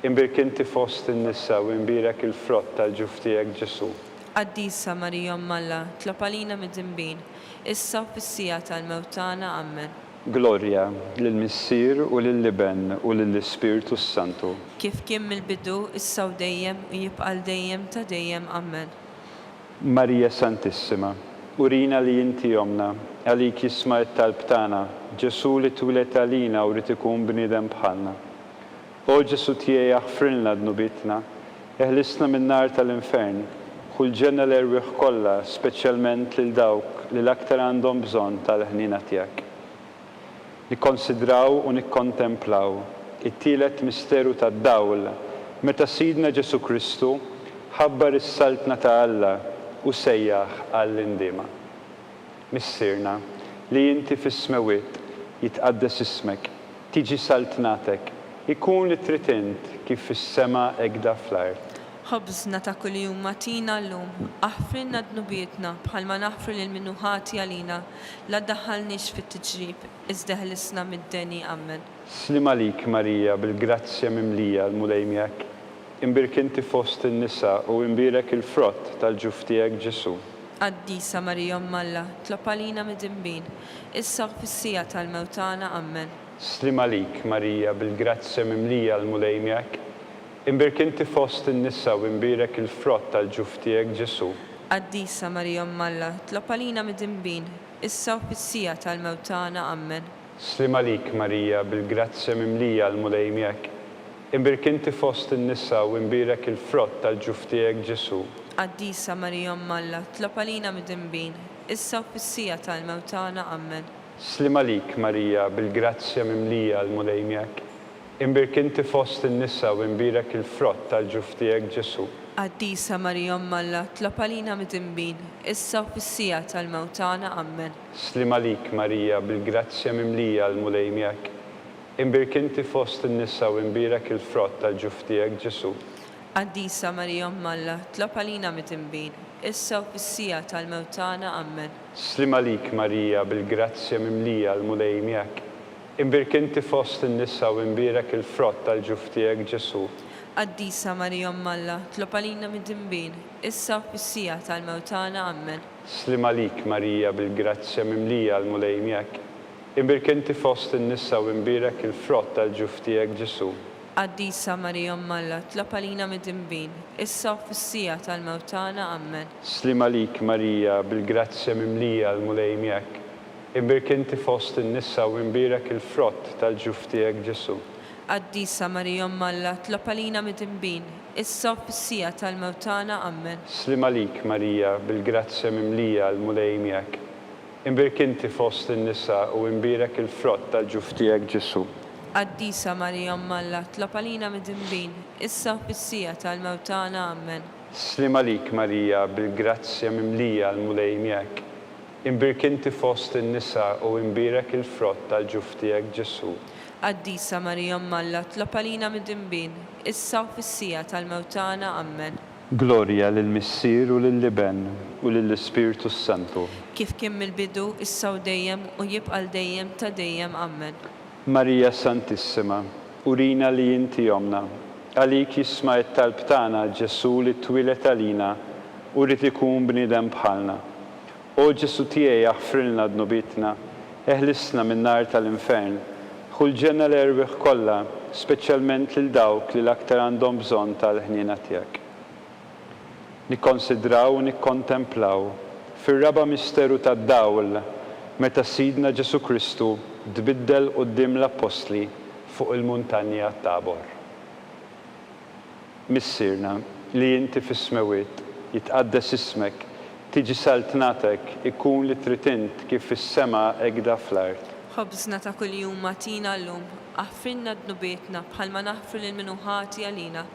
Speaker 5: imbirk inti fost in-nisa u imbirek il-frott tal-ġuf tiegħek Ġesu.
Speaker 4: Qaddisa Marija Umm Alla, tlob għalina mid-dinbin, issa u fis-sija tal-mewt tagħna ammen.
Speaker 5: Glorja lill-Missier u lill-Liben u lill-Ispiritu Santu.
Speaker 4: Kif kien mill-bidu, issa u dejjem u jibqa' dejjem ta' dejjem ammen.
Speaker 5: Marija Santissima, urina li inti jomna, għalik jisma' t-talb tagħna, Ġesu li twilet għalina u rid ikun bniedem bħalna. O Ġesu tiegħi aħfrilna dnubitna, eħlisna min-nar tal-infern, kull ġenna l-erwieħ kollha, speċjalment lil dawk li l-aktar għandhom bżonn tal-ħnina tiegħek. Nikkonsidraw u nikkontemplaw it-tielet misteru tad-dawl meta Sidna Ġesu Kristu ħabbar is-saltna ta' Alla u sejjaħ għall-indiema. Missirna li inti fis-smewiet jitqaddes ismek, tiġi saltnatek, ikun li trid int kif fis-sema hekk fl-art.
Speaker 4: Ħobżna ta' kuljum atina llum, aħfrilna dnubietna bħalma naħfru lil minnu ħati għalina, la ddaħħalniex fit-tiġrib, iżda ħlisna mid-deni ammen.
Speaker 5: Slima lik Marija, bil-grazzja mimlija l-mulej miegħek, imbirk inti fost in-nisa u imbirek il-frott tal-ġuf tiegħek Ġesu.
Speaker 4: Qaddisa Marija Umm Alla, tlob għalina mid-dinbin, issa u fis-sija tal-mewt tagħna ammen.
Speaker 5: Slima lik Marija, bil-grazzja mimlija l-mulej miegħek, imbirk inti fost in-nisa u imbirek il-frott tal-ġuf tiegħek Ġesu.
Speaker 4: Qaddisa Marija Umm Alla, tlob għalina mid-dinbin, issa u fis-sija tal-mewt tagħna ammen.
Speaker 5: Slima lik Marija, bil-grazzja mimlija l-mulej miegħek, imbirk inti fost in-nisa u imbirek il-frott tal-ġuf tiegħek Ġesu.
Speaker 4: Qaddisa Marija Umm Alla, tlob għalina mid-dinbin, issa u fis-sija tal-mewt tagħna ammen.
Speaker 5: Slima lik Marija, bil-grazzja mimlija l-mulej miegħek, imbirk inti fost in-nisa u imbirek il-frott tal-ġuf tiegħek Ġesu.
Speaker 4: Qaddisa Marija Umm Alla, tlob għalina mid-dinbin, issa u fis-sija tal-mewt tagħna ammen.
Speaker 5: Slima lik Marija, bil-grazzja mimlija l-mulej miegħek, imbirk inti fost in-nisa u imbirek il-frott tal-ġuf tiegħek Ġesu.
Speaker 4: Qaddisa Marija Umm Alla, tlob għalina mid-dinbin, issa u fis-sija tal-mewt tagħna ammen.
Speaker 5: Slima lik Marija, bil-grazzja mimlija l-mulej miegħek, imbirk inti fost in-nisa u imbirek il-frott tal-ġuf tiegħek Ġesu.
Speaker 4: Qaddisa Marija Umm Alla, tlob għalina mid-dinbin, issa u fis-sija tal-mewt tagħna ammen.
Speaker 5: Slima lik Marija bil-grazzja mimlija l-mulej miegħek. Imbirk inti fost in-nisa u imbirek il-frott tal-ġuf tiegħek Ġesu.
Speaker 4: Qaddisa Marija Alla, tlab għalina mid-dinbin, issa u fis-sija tal-mewtana, Amen.
Speaker 5: Slima lik Marija bil-grazzja mimlija l-mulej miegħek. Imbirk inti fost in-nisa u imbirek il-frott tal-ġuf tiegħek Ġesu.
Speaker 4: Qaddisa Marija Alla, tlab għalina mid-dinbin, issa u fis-sija tal-mewtana, Amen.
Speaker 5: Slima lik Marija bil-grazzja mimlija l-mulej miegħek. Imbirk inti fost in-nisa u imbirek il-frott tal-ġuf tiegħek Ġesu.
Speaker 4: Qaddisa Marija Alla, tlab għalina mid-dinbin, issa u fis-sija tal-mewtana, Amen.
Speaker 5: Slima lik Marija bil-grazzja mimlija l-mulej miegħek. Imbirk inti fost in-nisa u imbirek il-frott tal-ġuf tiegħek Ġesu.
Speaker 4: Qaddisa Marija Alla, tlab għalina mid-dinbin, issa u fis-sija tal-mewtana, Amen.
Speaker 5: Gloria lill-Missier u lill-Liben u lill-Ispiritu Santu.
Speaker 4: Kif kien mill-bidu, issa u dejjem u jibqa' dejjem ta' dejjem, Amen.
Speaker 5: Marija Santissima, urina li inti jomna, għalik jisma' it-talb tagħna Ġesu li twilet għalina u rrid ikun bniedem bħalna. O Ġesu tiegħi aħfrilna dnubitna, eħlisna min-nar tal-infern, ħulġenna l-erwieħ kollha, speċjalment lil dawk li l-aktar għandhom bżonn tal-ħniena tiegħek. Nikkonsidraw u nikkontemplaw fir-raba' misteru tad-dawl meta Sidna Ġesu Kristu tbiddel quddiem l-Apostli fuq il-muntanja Tabor. Missierna li inti fis-smewiet jitqaddes ismek, tiġi saltnatek, ikun li trid int kif fis-sema hekk fl-art.
Speaker 4: Ħobżna ta' kuljum magħtina llum, aħfrilna dnubietna bħalma naħfru lil min hu ħati għalina.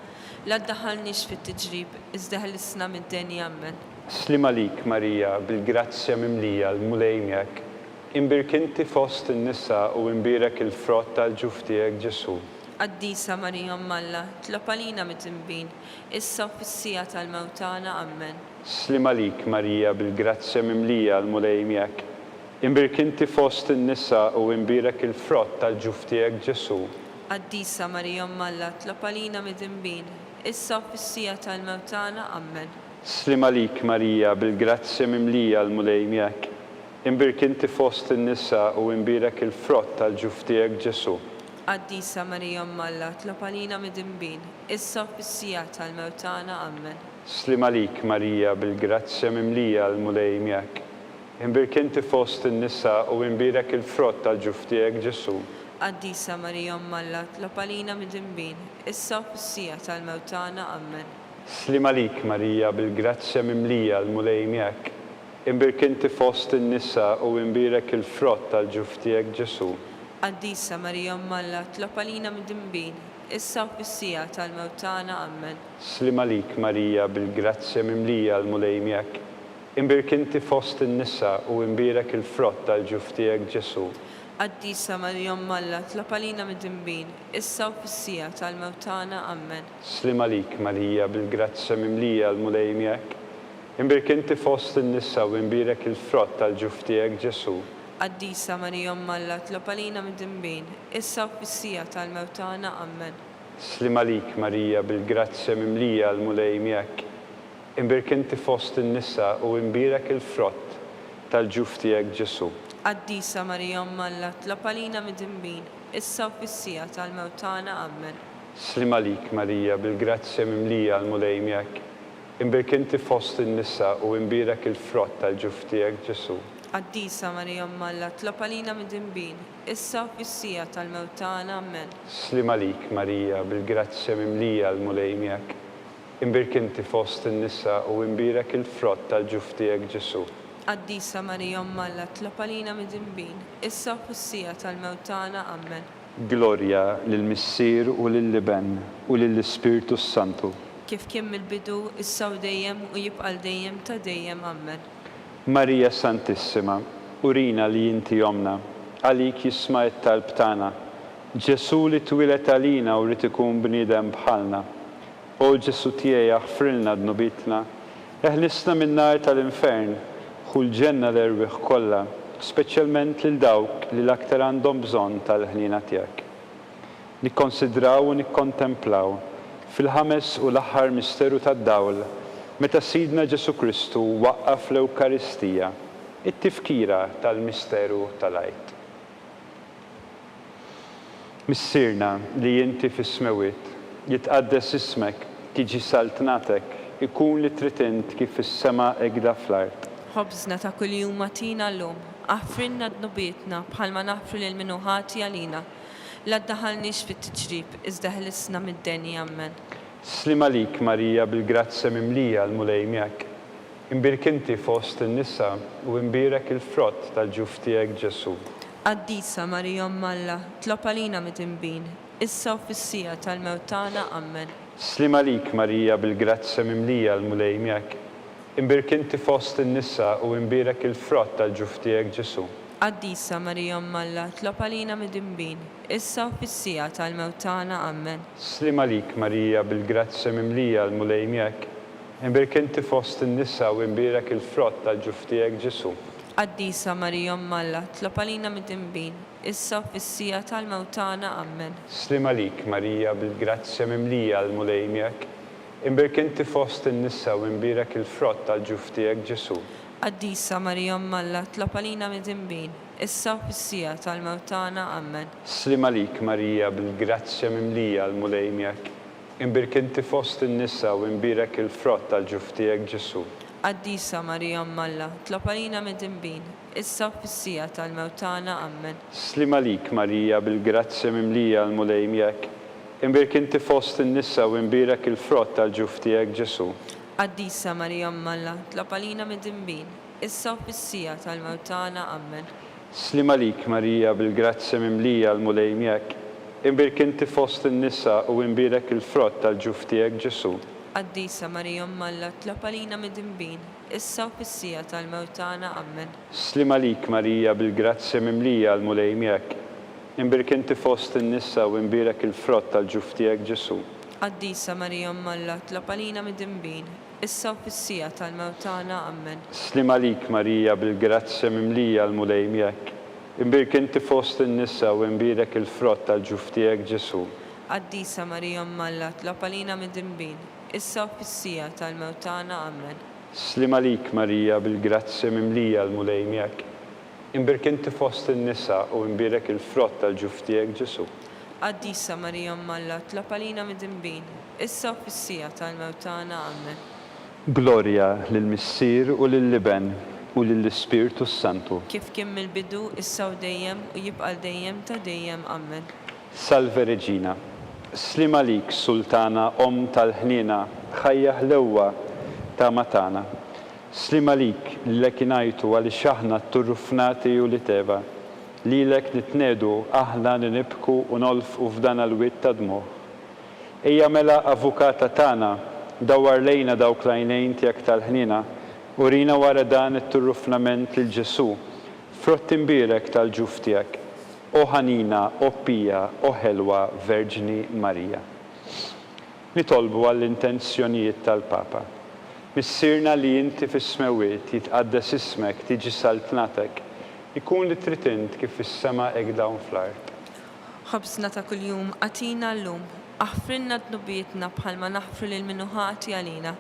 Speaker 4: La ddaħħalniex fit-tiġrib, iżda ħlisna mid-denja, Amen.
Speaker 5: Slima lik Marija bil-grazzja mimlija l-mulej miegħek. Imbirk inti fost in-nisa u imbirek il-frott tal-ġuf tiegħek Ġesu.
Speaker 4: Qaddisa Marija Alla, tlab għalina mid-dinbin, issa u fis-sija tal-mewtana, Amen.
Speaker 5: Slima lik Marija bil-grazzja mimlija l-mulej miegħek. Imbirk inti fost in-nisa u imbirek il-frott tal-ġuf tiegħek Ġesu.
Speaker 4: Qaddisa Marija Alla, tlab għalina mid-dinbin, issa u fis-sija tal-mewtana, Amen.
Speaker 5: Slima lik Marija bil-grazzja mimlija l-mulej miegħek. Imbirk inti fost in-nisa u imbirek il-frott tal-ġuf tiegħek Ġesu.
Speaker 4: Qaddisa Marija Alla, tlab għalina mid-dinbin, issa u fis-sija tal-mewtana, Amen.
Speaker 5: Slima lik Marija bil-grazzja mimlija l-mulej miegħek. Imbirk inti fost in-nisa u imbirek il-frott tal-ġuf tiegħek Ġesu.
Speaker 4: Qaddisa Marija Alla, tlab għalina mid-dinbin, issa u fis-sija tal-mewtana, Amen.
Speaker 5: Slima lik Marija bil-grazzja mimlija l-mulej miegħek. Imbirk inti fost in-nisa u imbirek il-frott tal-ġuf tiegħek Ġesu.
Speaker 4: Qaddisa Marija Alla, tlab għalina mid-dinbin, issa u fis-sija tal-mewtana, Amen.
Speaker 5: Slima lik Marija bil-grazzja mimlija l-mulej miegħek. Imbirk inti fost in-nisa u imbirek il-frott tal-ġuf tiegħek Ġesu.
Speaker 4: Qaddisa Marija Alla, tlab għalina mid-dinbin, issa u fis-sija tal-mewtana, Amen.
Speaker 5: Slima lik Marija bil-grazzja mimlija l-mulej miegħek. Imbirk inti fost in-nisa u imbirek il-frott tal-ġuf tiegħek Ġesu.
Speaker 4: Qaddisa Marija Alla, tlab għalina mid-dinbin, issa u fis-sija tal-mewtana, Amen.
Speaker 5: Slima lik Marija bil-grazzja mimlija l-mulej miegħek. Imbirk inti fost in-nisa u imbirek il-frott tal-ġuf tiegħek Ġesu.
Speaker 4: Qaddisa Marija Alla, tlab għalina mid-dinbin, issa u fis-sija tal-mewtana, Amen.
Speaker 5: Slima lik Marija bil-grazzja mimlija l-mulej miegħek. Imbirk inti fost in-nisa u imbirek il-frott tal-ġuf tiegħek Ġesu.
Speaker 4: Qaddisa Marija Alla, tlab għalina mid-dinbin, issa u fis-sija tal-mewtana, Amen.
Speaker 5: Slima lik Marija bil-grazzja mimlija l-mulej miegħek. Imbirk inti fost in-nisa u imbirek il-frott tal-ġuf tiegħek Ġesu.
Speaker 4: Qaddisa Marija Alla, tlab għalina mid-dinbin, issa u fis-sija tal-mewtana, Amen.
Speaker 5: Gloria lill-Missier u lill-Liben u lill-Ispiritu Santu.
Speaker 4: Kif kien mill-bidu, issa u dejjem u jibqa' dejjem ta' dejjem, Amen.
Speaker 5: Marija Santissima, urina li inti jomna, għalik jisma' it-talb tagħna. Ġesu li twilet għalina u rrid ikun bniedem bħalna. O Ġesu tiegħi aħfrilna dnubitna, eħlisna min-nar tal-infern, ħulġenna l-erwieħ kollha, speċjalment lil dawk li l-aktar għandhom bżonn tal-ħniena tiegħek. Nikkonsidraw u nikkontemplaw fil-ħames u l-aħħar misteru tad-dawl Meta Sidna Ġesu Kristu waqqaf l-Ewkaristija, it-tifkira tal-misteru tal-għajt. Missirna li inti fis-smewiet, jitqaddes ismek, tiġi saltnatek, ikun li tritint kif fis-sema egda fl-art.
Speaker 4: Ħobżna ta' kuljum matina llum, aħfrinna d-nubietna bħalma naħfru lil minnu ħati għalina. La ddaħalniex fit-tiġrib, iżda ħlisna mid-deni ammen.
Speaker 5: Slima lik, Marija, bil-grazzja mimlija l-mulej miegħek. Imbirkinti fost in-nisa u imbirek il-frott tal-ġuf tiegħek Ġesu.
Speaker 4: Addisa Marija Alla, tlob għalina mit-imbin, issa u fis-sija tal-mewt tagħna ammen.
Speaker 5: Slima lik, Marija, bil-grazzja mimlija l-mulej miegħek. Imbirkinti fost in-nisa u imbirek il-frott tal-ġuf tiegħek Ġesu.
Speaker 4: Addisa Marija Alla, tlob għalina mit-imbin, issa u fis-sija tal-mewt tagħna ammen.
Speaker 5: Slima lik, Marija, bil-grazzja mimlija l-mulej miegħek. Imbirkinti fost in-nisa u imbirek il-frott tal-ġuf tiegħek Ġesu.
Speaker 4: Addisa Marija Alla, tlob għalina mit-imbin, issa u fis-sija tal-mewt tagħna ammen.
Speaker 5: Slima lik, Marija, bil-grazzja mimlija l-mulej miegħek. Imbirkinti fost in-nisa u imbirek il-frott tal-ġuf tiegħek Ġesu.
Speaker 4: Addisa Marija Alla, tlob għalina mit-imbin, issa u fis-sija tal-mewt tagħna ammen.
Speaker 5: Slima lik, Marija, bil-grazzja mimlija l-mulej miegħek. Imbirkinti fost in-nisa u imbirek il-frott tal-ġuf tiegħek Ġesu.
Speaker 4: Addisa Marija Alla, tlob għalina mit-imbin, issa u fis-sija tal-mewt tagħna ammen.
Speaker 5: Slima lik, Marija, bil-grazzja mimlija l-mulej miegħek. Imbirkinti fost in-nisa u imbirek il-frott tal-ġuf tiegħek Ġesu.
Speaker 4: Addisa Marija Alla, tlob għalina mit-imbin, issa u fis-sija tal-mewt tagħna ammen.
Speaker 5: Slima lik, Marija, bil-grazzja mimlija l-mulej miegħek. Imbirkinti fost in-nisa u imbirek il-frott tal-ġuf tiegħek Ġesu.
Speaker 4: Addisa Marija Alla, tlob għalina mit-imbin, issa u fis-sija tal-mewt tagħna ammen.
Speaker 5: Slima lik, Marija, bil-grazzja mimlija l-mulej miegħek. Imbirkinti fost in-nisa u imbirek il-frott tal-ġuf tiegħek Ġesu.
Speaker 4: Addisa Marija Alla, tlob għalina mit-imbin, issa u fis-sija tal-mewt tagħna ammen.
Speaker 5: Slima lik, Marija, bil-grazzja mimlija l-mulej miegħek. Imbirkinti fost in-nisa u imbirek il-frott tal-ġuf tiegħek Ġesu.
Speaker 4: Addisa Marija Alla, tlob għalina mit-imbin, issa u fis-sija tal-mewt tagħna ammen.
Speaker 5: Slima lik, Marija, bil-grazzja mimlija l-mulej miegħek. Imbirkinti fost in-nisa u imbirek il-frott tal-ġuf tiegħek Ġesu.
Speaker 4: Addisa Marija Alla, tlob għalina mit-imbin, issa u fis-sija tal-mewt tagħna ammen.
Speaker 5: Glorja lill-Missier u lill-Liben u lill-Ispirtu Santu.
Speaker 4: Kif kien mill-bidu, issa u dejjem u jibqa' dejjem ta' dejjem ammen.
Speaker 5: Salve Regina, slima lik, Sultana, Om tal-ħnina, ħajja ħlewwa ta' matana. Slima lik, l-lekinajtu għal xaħna t-turrufnati u li teva. Lilek nitnedu aħna nibku u nolfqu f'dan l-witt ta' dmuħ. Ejja mela avukata tagħna dawar lejna dawk l-għajnejn tiegħek tal-ħnina u rina wara dan it-turrufnament lil Ġesu, frott imbirek tal-ġuf tiegħek. O ħanina, o pija, o ħelwa Verġni Marija. Nitolbu għall-intenzjonijiet tal-Papa. Missirna li inti fis-smewiet jitqaddes ismek tiġi saltnatek, ikun li tritint kif fis-sema hekk dawn fl-art.
Speaker 4: Ħobżna ta' kuljum għatina llum, aħfrinna d-nubietna bħalma naħfru lil minnu ħati għalina.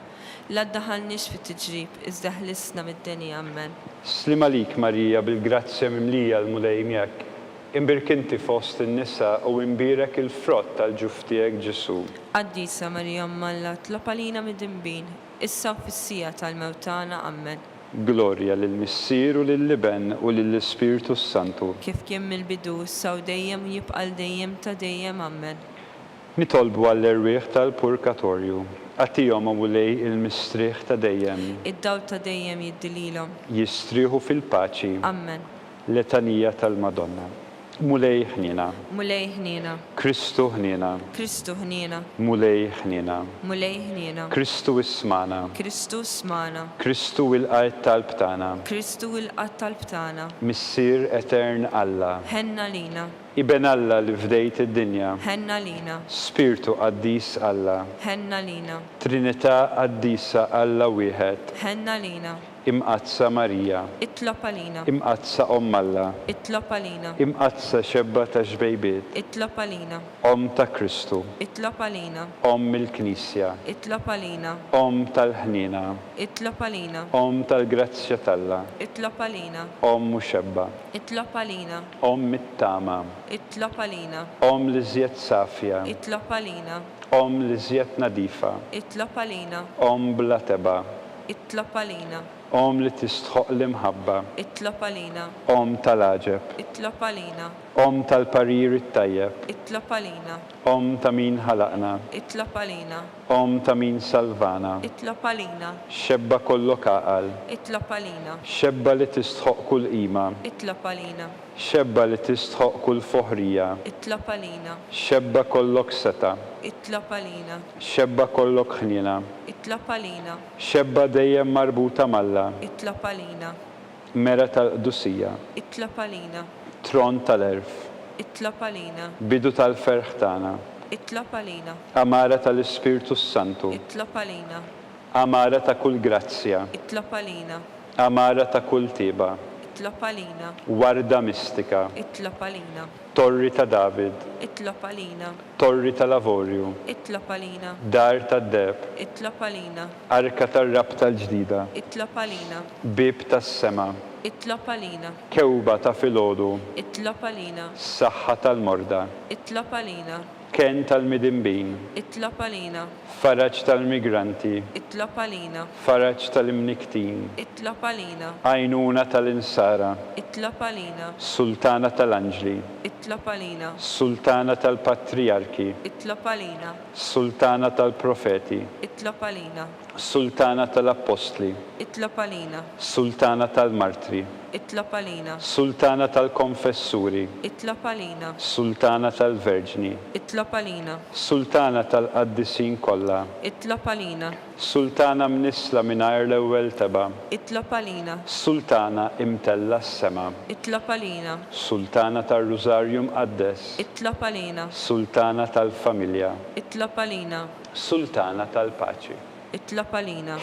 Speaker 4: La ddaħalniex fit-tiġrib, iżda ħlisna mid-deni ammen.
Speaker 5: Slima lik, Marija, bil-grazzja mimlija l-mulej miegħek. Imbirkinti fost in-nisa u imbirek il-frott tal-ġuf tiegħek Ġesu.
Speaker 4: Addisa Marija Alla, tlob għalina mit-imbin, issa u fis-sija tal-mewt tagħna ammen.
Speaker 5: Glorja lill-Missier u lill-Liben u lill-Ispirtu Santu.
Speaker 4: Kif kien mill-bidu, issa u dejjem u jibqa' dejjem ta' dejjem ammen.
Speaker 5: Nitolbu għall-erwieħ tal-Purgatorju. Għatihom mulej il-mistrieħ ta' dejjem.
Speaker 4: Id-dawl ta' dejjem jiddililhom.
Speaker 5: Jistrieħu fil-paċi.
Speaker 4: Ammen.
Speaker 5: Letanija tal-Madonna. Mulej ħnina.
Speaker 4: Mulej ħnina.
Speaker 5: Kristu ħnina.
Speaker 4: Kristu ħnina.
Speaker 5: Mulej ħnina.
Speaker 4: Mulej ħnina.
Speaker 5: Kristu ismana.
Speaker 4: Kristu smana.
Speaker 5: Kristu il-qajt tal-btana.
Speaker 4: Kristu il-qatt tal-btana.
Speaker 5: Missier etern Alla.
Speaker 4: Ħenna lina.
Speaker 5: Iben Alla li fdejt id-dinja.
Speaker 4: Ħenna lina.
Speaker 5: Spiritu qaddis Alla.
Speaker 4: Ħenna lina.
Speaker 5: Trinità qaddisa Alla wieħed.
Speaker 4: Ħenna lina.
Speaker 5: Imqazza Marija,
Speaker 4: itlob għalina,
Speaker 5: imqazza Omm Alla,
Speaker 4: itlob għalina,
Speaker 5: imqazza xebba ta' xbejbiet,
Speaker 4: itlob għalina,
Speaker 5: Omm ta' Kristu,
Speaker 4: itlob għalina,
Speaker 5: Omm il-Knisja,
Speaker 4: itlob għalina,
Speaker 5: Omm tal-ħnina,
Speaker 4: itlob għalina,
Speaker 5: Omm tal-grazzja talla,
Speaker 4: itlob għalina,
Speaker 5: Omm xebba,
Speaker 4: itlob għalina,
Speaker 5: Omm it-tama,
Speaker 4: itlob għalina,
Speaker 5: Omm li żjed safja,
Speaker 4: itlob għalina,
Speaker 5: Omm li żjed nadifa,
Speaker 4: itlob għalina,
Speaker 5: Omm bla teba,
Speaker 4: itlob għalina,
Speaker 5: Omm li tistħoq l-imħabba,
Speaker 4: itlob għalina,
Speaker 5: Omm tal-aġeb,
Speaker 4: itlob għalina,
Speaker 5: Omm tal-parir it-tajjeb,
Speaker 4: itlob għalina,
Speaker 5: Omm ta' min ħalaqna,
Speaker 4: itlob għalina,
Speaker 5: Omm ta' min salvana,
Speaker 4: itlob għalina,
Speaker 5: xebba kollok aqal,
Speaker 4: itlob għalina,
Speaker 5: xebba li tistħoq kull qima,
Speaker 4: itlob għalina,
Speaker 5: xebba li tistħoq kull foħrija,
Speaker 4: itlob għalina,
Speaker 5: xebba kollok seta,
Speaker 4: itlob għalina,
Speaker 5: xebba kollok ħnina,
Speaker 4: itlob għalina,
Speaker 5: xebba dejjem marbuta malla,
Speaker 4: itlob għalina,
Speaker 5: mera tal-qdusija,
Speaker 4: itlob għalina,
Speaker 5: tron tal-erf,
Speaker 4: itlob għalina,
Speaker 5: bidu tal-ferħ tagħna,
Speaker 4: itlob għalina,
Speaker 5: amara tal-Ispirtu Santu,
Speaker 4: itlob għalina,
Speaker 5: amara ta' kull grazzja,
Speaker 4: itlob għalina,
Speaker 5: amara ta' kull tiba,
Speaker 4: itlob għalina,
Speaker 5: warda mistika,
Speaker 4: itlob għalina,
Speaker 5: torri ta' David,
Speaker 4: itlob għalina,
Speaker 5: torri ta' Lavorju,
Speaker 4: itlob għalina,
Speaker 5: dar ta' Deb,
Speaker 4: itlob għalina,
Speaker 5: arka tar-rab tal-ġdida,
Speaker 4: itlob għalina,
Speaker 5: bib tas-sema,
Speaker 4: itlob għalina,
Speaker 5: kewba ta' filgħodu,
Speaker 4: itlob għalina,
Speaker 5: saħħa tal-morda,
Speaker 4: itlob għalina,
Speaker 5: ken tal-midimbin,
Speaker 4: itlob għalina,
Speaker 5: faraġ tal-migranti,
Speaker 4: itlob għalina,
Speaker 5: faraġ tal-imniktin,
Speaker 4: itlob għalina,
Speaker 5: għajnuna tal-insara,
Speaker 4: itlob għalina,
Speaker 5: sultana tal-anġli,
Speaker 4: itlob għalina,
Speaker 5: sultana tal-patriarki,
Speaker 4: itlob għalina,
Speaker 5: sultana tal-profeti,
Speaker 4: itlob għalina,
Speaker 5: sultana tal-apostli,
Speaker 4: itlob għalina,
Speaker 5: sultana tal-martri,
Speaker 4: itlob għalina,
Speaker 5: sultana tal-konfessuri,
Speaker 4: itlob għalina,
Speaker 5: sultana tal-verġni,
Speaker 4: itlob għalina,
Speaker 5: sultana tal-qaddisin kollha,
Speaker 4: itlob għalina,
Speaker 5: sultana mnisla mingħajr l-ewwel teba,
Speaker 4: itlob għalina,
Speaker 5: sultana imtella s-sema,
Speaker 4: itlob għalina,
Speaker 5: sultana tal-rużarju mqaddes,
Speaker 4: itlob għalina,
Speaker 5: sultana tal-familja,
Speaker 4: itlob għalina,
Speaker 5: sultana tal-paċi.
Speaker 4: itlob għalina,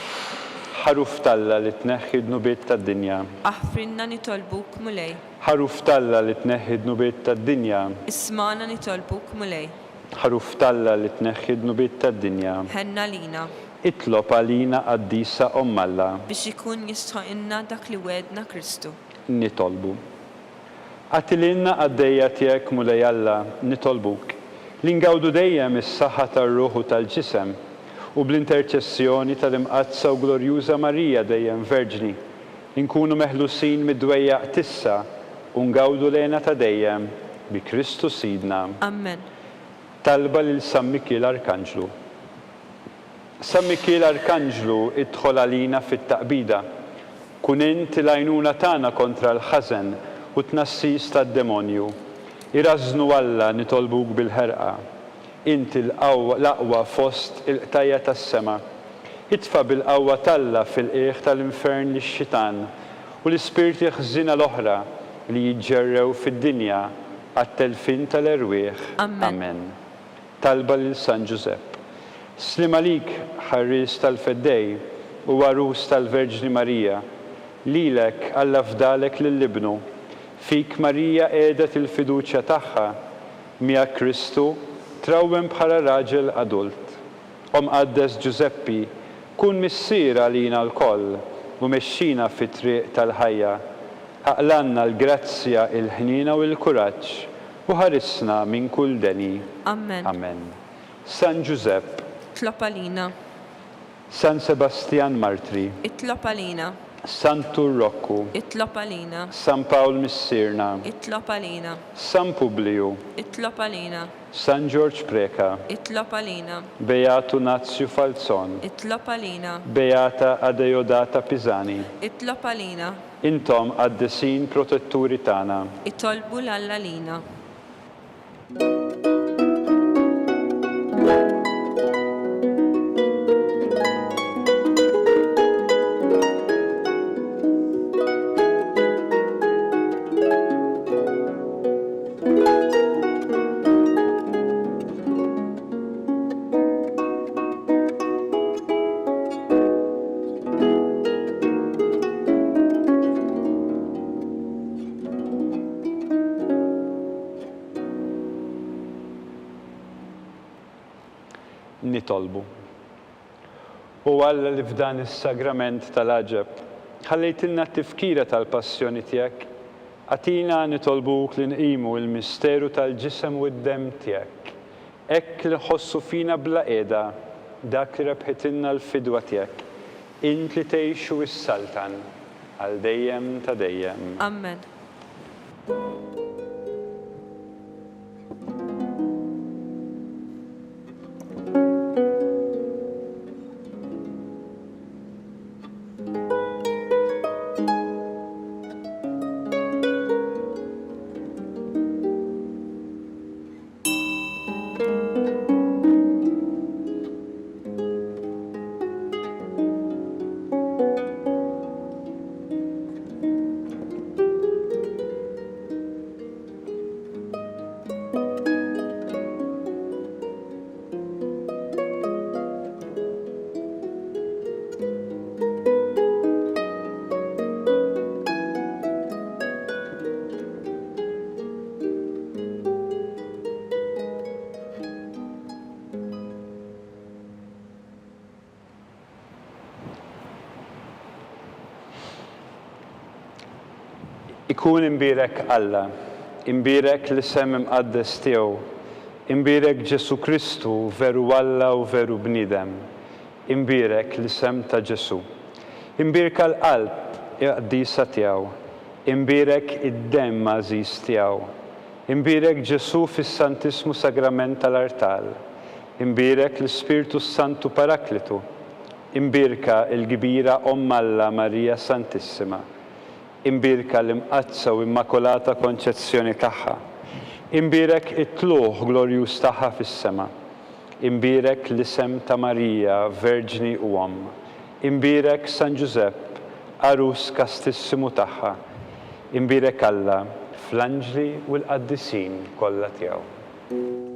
Speaker 5: Ħaruf talla li tneħħi d-nubiet tad-dinja,
Speaker 4: aħfrinna nitolbuk mulej,
Speaker 5: ħaruf talla li tneħħi d-nubiet tad-dinja,
Speaker 4: ismana nitolbuk mulej,
Speaker 5: ħaruf talla li tneħħi d-nubiet tad-dinja,
Speaker 4: ħenna lina,
Speaker 5: itlob għalina qaddisa Omm Alla,
Speaker 4: biex ikun jistħoqilna dak li wedna Kristu.
Speaker 5: nitolbu. Għatilinna għaddejja tiegħek mulej Alla, nitolbuk, li ngawdu dejjem is-saħħa tar-ruħ u tal-ġisem u bl-interċessjoni tal-imqazza u glorjuża Marija dejjem Verġni, inkunu meħlusin mid-dwejjaq tissa u ngawdu lejna ta' dejjem bi Kristu Sidna.
Speaker 4: Amen.
Speaker 5: Talba lil San Mikiel Arkanġlu. San Mikiel Arkanġlu idħol għalina fit-taqbida, kun inti l-għajnuna tagħna kontra l-ħażen u tnassis tad-demonju. Irażnu Alla nitolbuk bil-ħerqa. Inti l-aqwa fost il-qtajja tas-sema. Itfa' bil-qawwa talla fil-qiegħ tal-infern lix-xitan u l-ispirti ħżina l-oħra li jiġġerrew fid-dinja għat-telfin tal-erwieħ. Amen. Talba lil San Giuseppe. Slim għalik ħarris tal-feddej u għarus tal-Verġni Marija, lilek Alla fdalek lill-ibnu, fik Marija qiegħdet il-fiduċja tagħha, miegħek Kristu trawwem bħala raġel adult. Omm Qaddes Giuseppi, kun missier għalina l-koll u mexxina fit-triq tal-ħajja. Aqlanna l-grazzja, il-ħnina u l-kuraġġ u ħarisna minn kull deni.
Speaker 4: Amen.
Speaker 5: Amen. San Giuseppe,
Speaker 4: Itlob għalina,
Speaker 5: San Sebastian Martri,
Speaker 4: itlob għalina,
Speaker 5: San Turrokku,
Speaker 4: itlob għalina,
Speaker 5: San Pawl Missirna,
Speaker 4: itlob għalina,
Speaker 5: San Publiu,
Speaker 4: itlob għalina,
Speaker 5: San George Preka,
Speaker 4: itlob għalina,
Speaker 5: Beatu Nazio Falzon,
Speaker 4: itlob għalina,
Speaker 5: Beata Adeodata Pisani,
Speaker 4: itlob għalina,
Speaker 5: intom għaddesin protetturi tana.
Speaker 4: itolbu l-Alla lina.
Speaker 5: nitolbu. U Alla li f'dan is-sagrament tal-aġeb, ħallejtilna t-tifkira tal-passjoni tiegħek, għatina nitolbuk li nqimu l-misteru tal-ġisem u d-dem tiegħek. Hekk li nħossu fina bla qiegħda dak li rebħitilna l-fidwa tiegħek. Int li tgħixu s-saltan għal dejjem ta' dejjem.
Speaker 4: Amen.
Speaker 5: Ikun imbirek Alla, imbirek l-isem imqaddes tiegħu, imbirek Ġesu Kristu veru Alla u veru bniedem, imbirek l-isem ta' Ġesu, imbirek l-qalb iqdisa tiegħu, imbirek id-dem għażiż tiegħu, imbirek Ġesu fis-Santismu Sagrament tal-Artal, imbirek l-Ispiritu Santu Paraklitu, imbirka l-kbira Omm Alla Marija Santissima, imbirka l-imqazza u immakolata konċezzjoni tagħha, imbirek it-tluħ glorjuż tagħha fis-sema, imbirek l-isem ta' Marija Verġni u Omm, imbirek San Giusepp, arus kastissimu tagħha, imbirek Alla fl-anġli u l-qaddisin kollha tiegħu.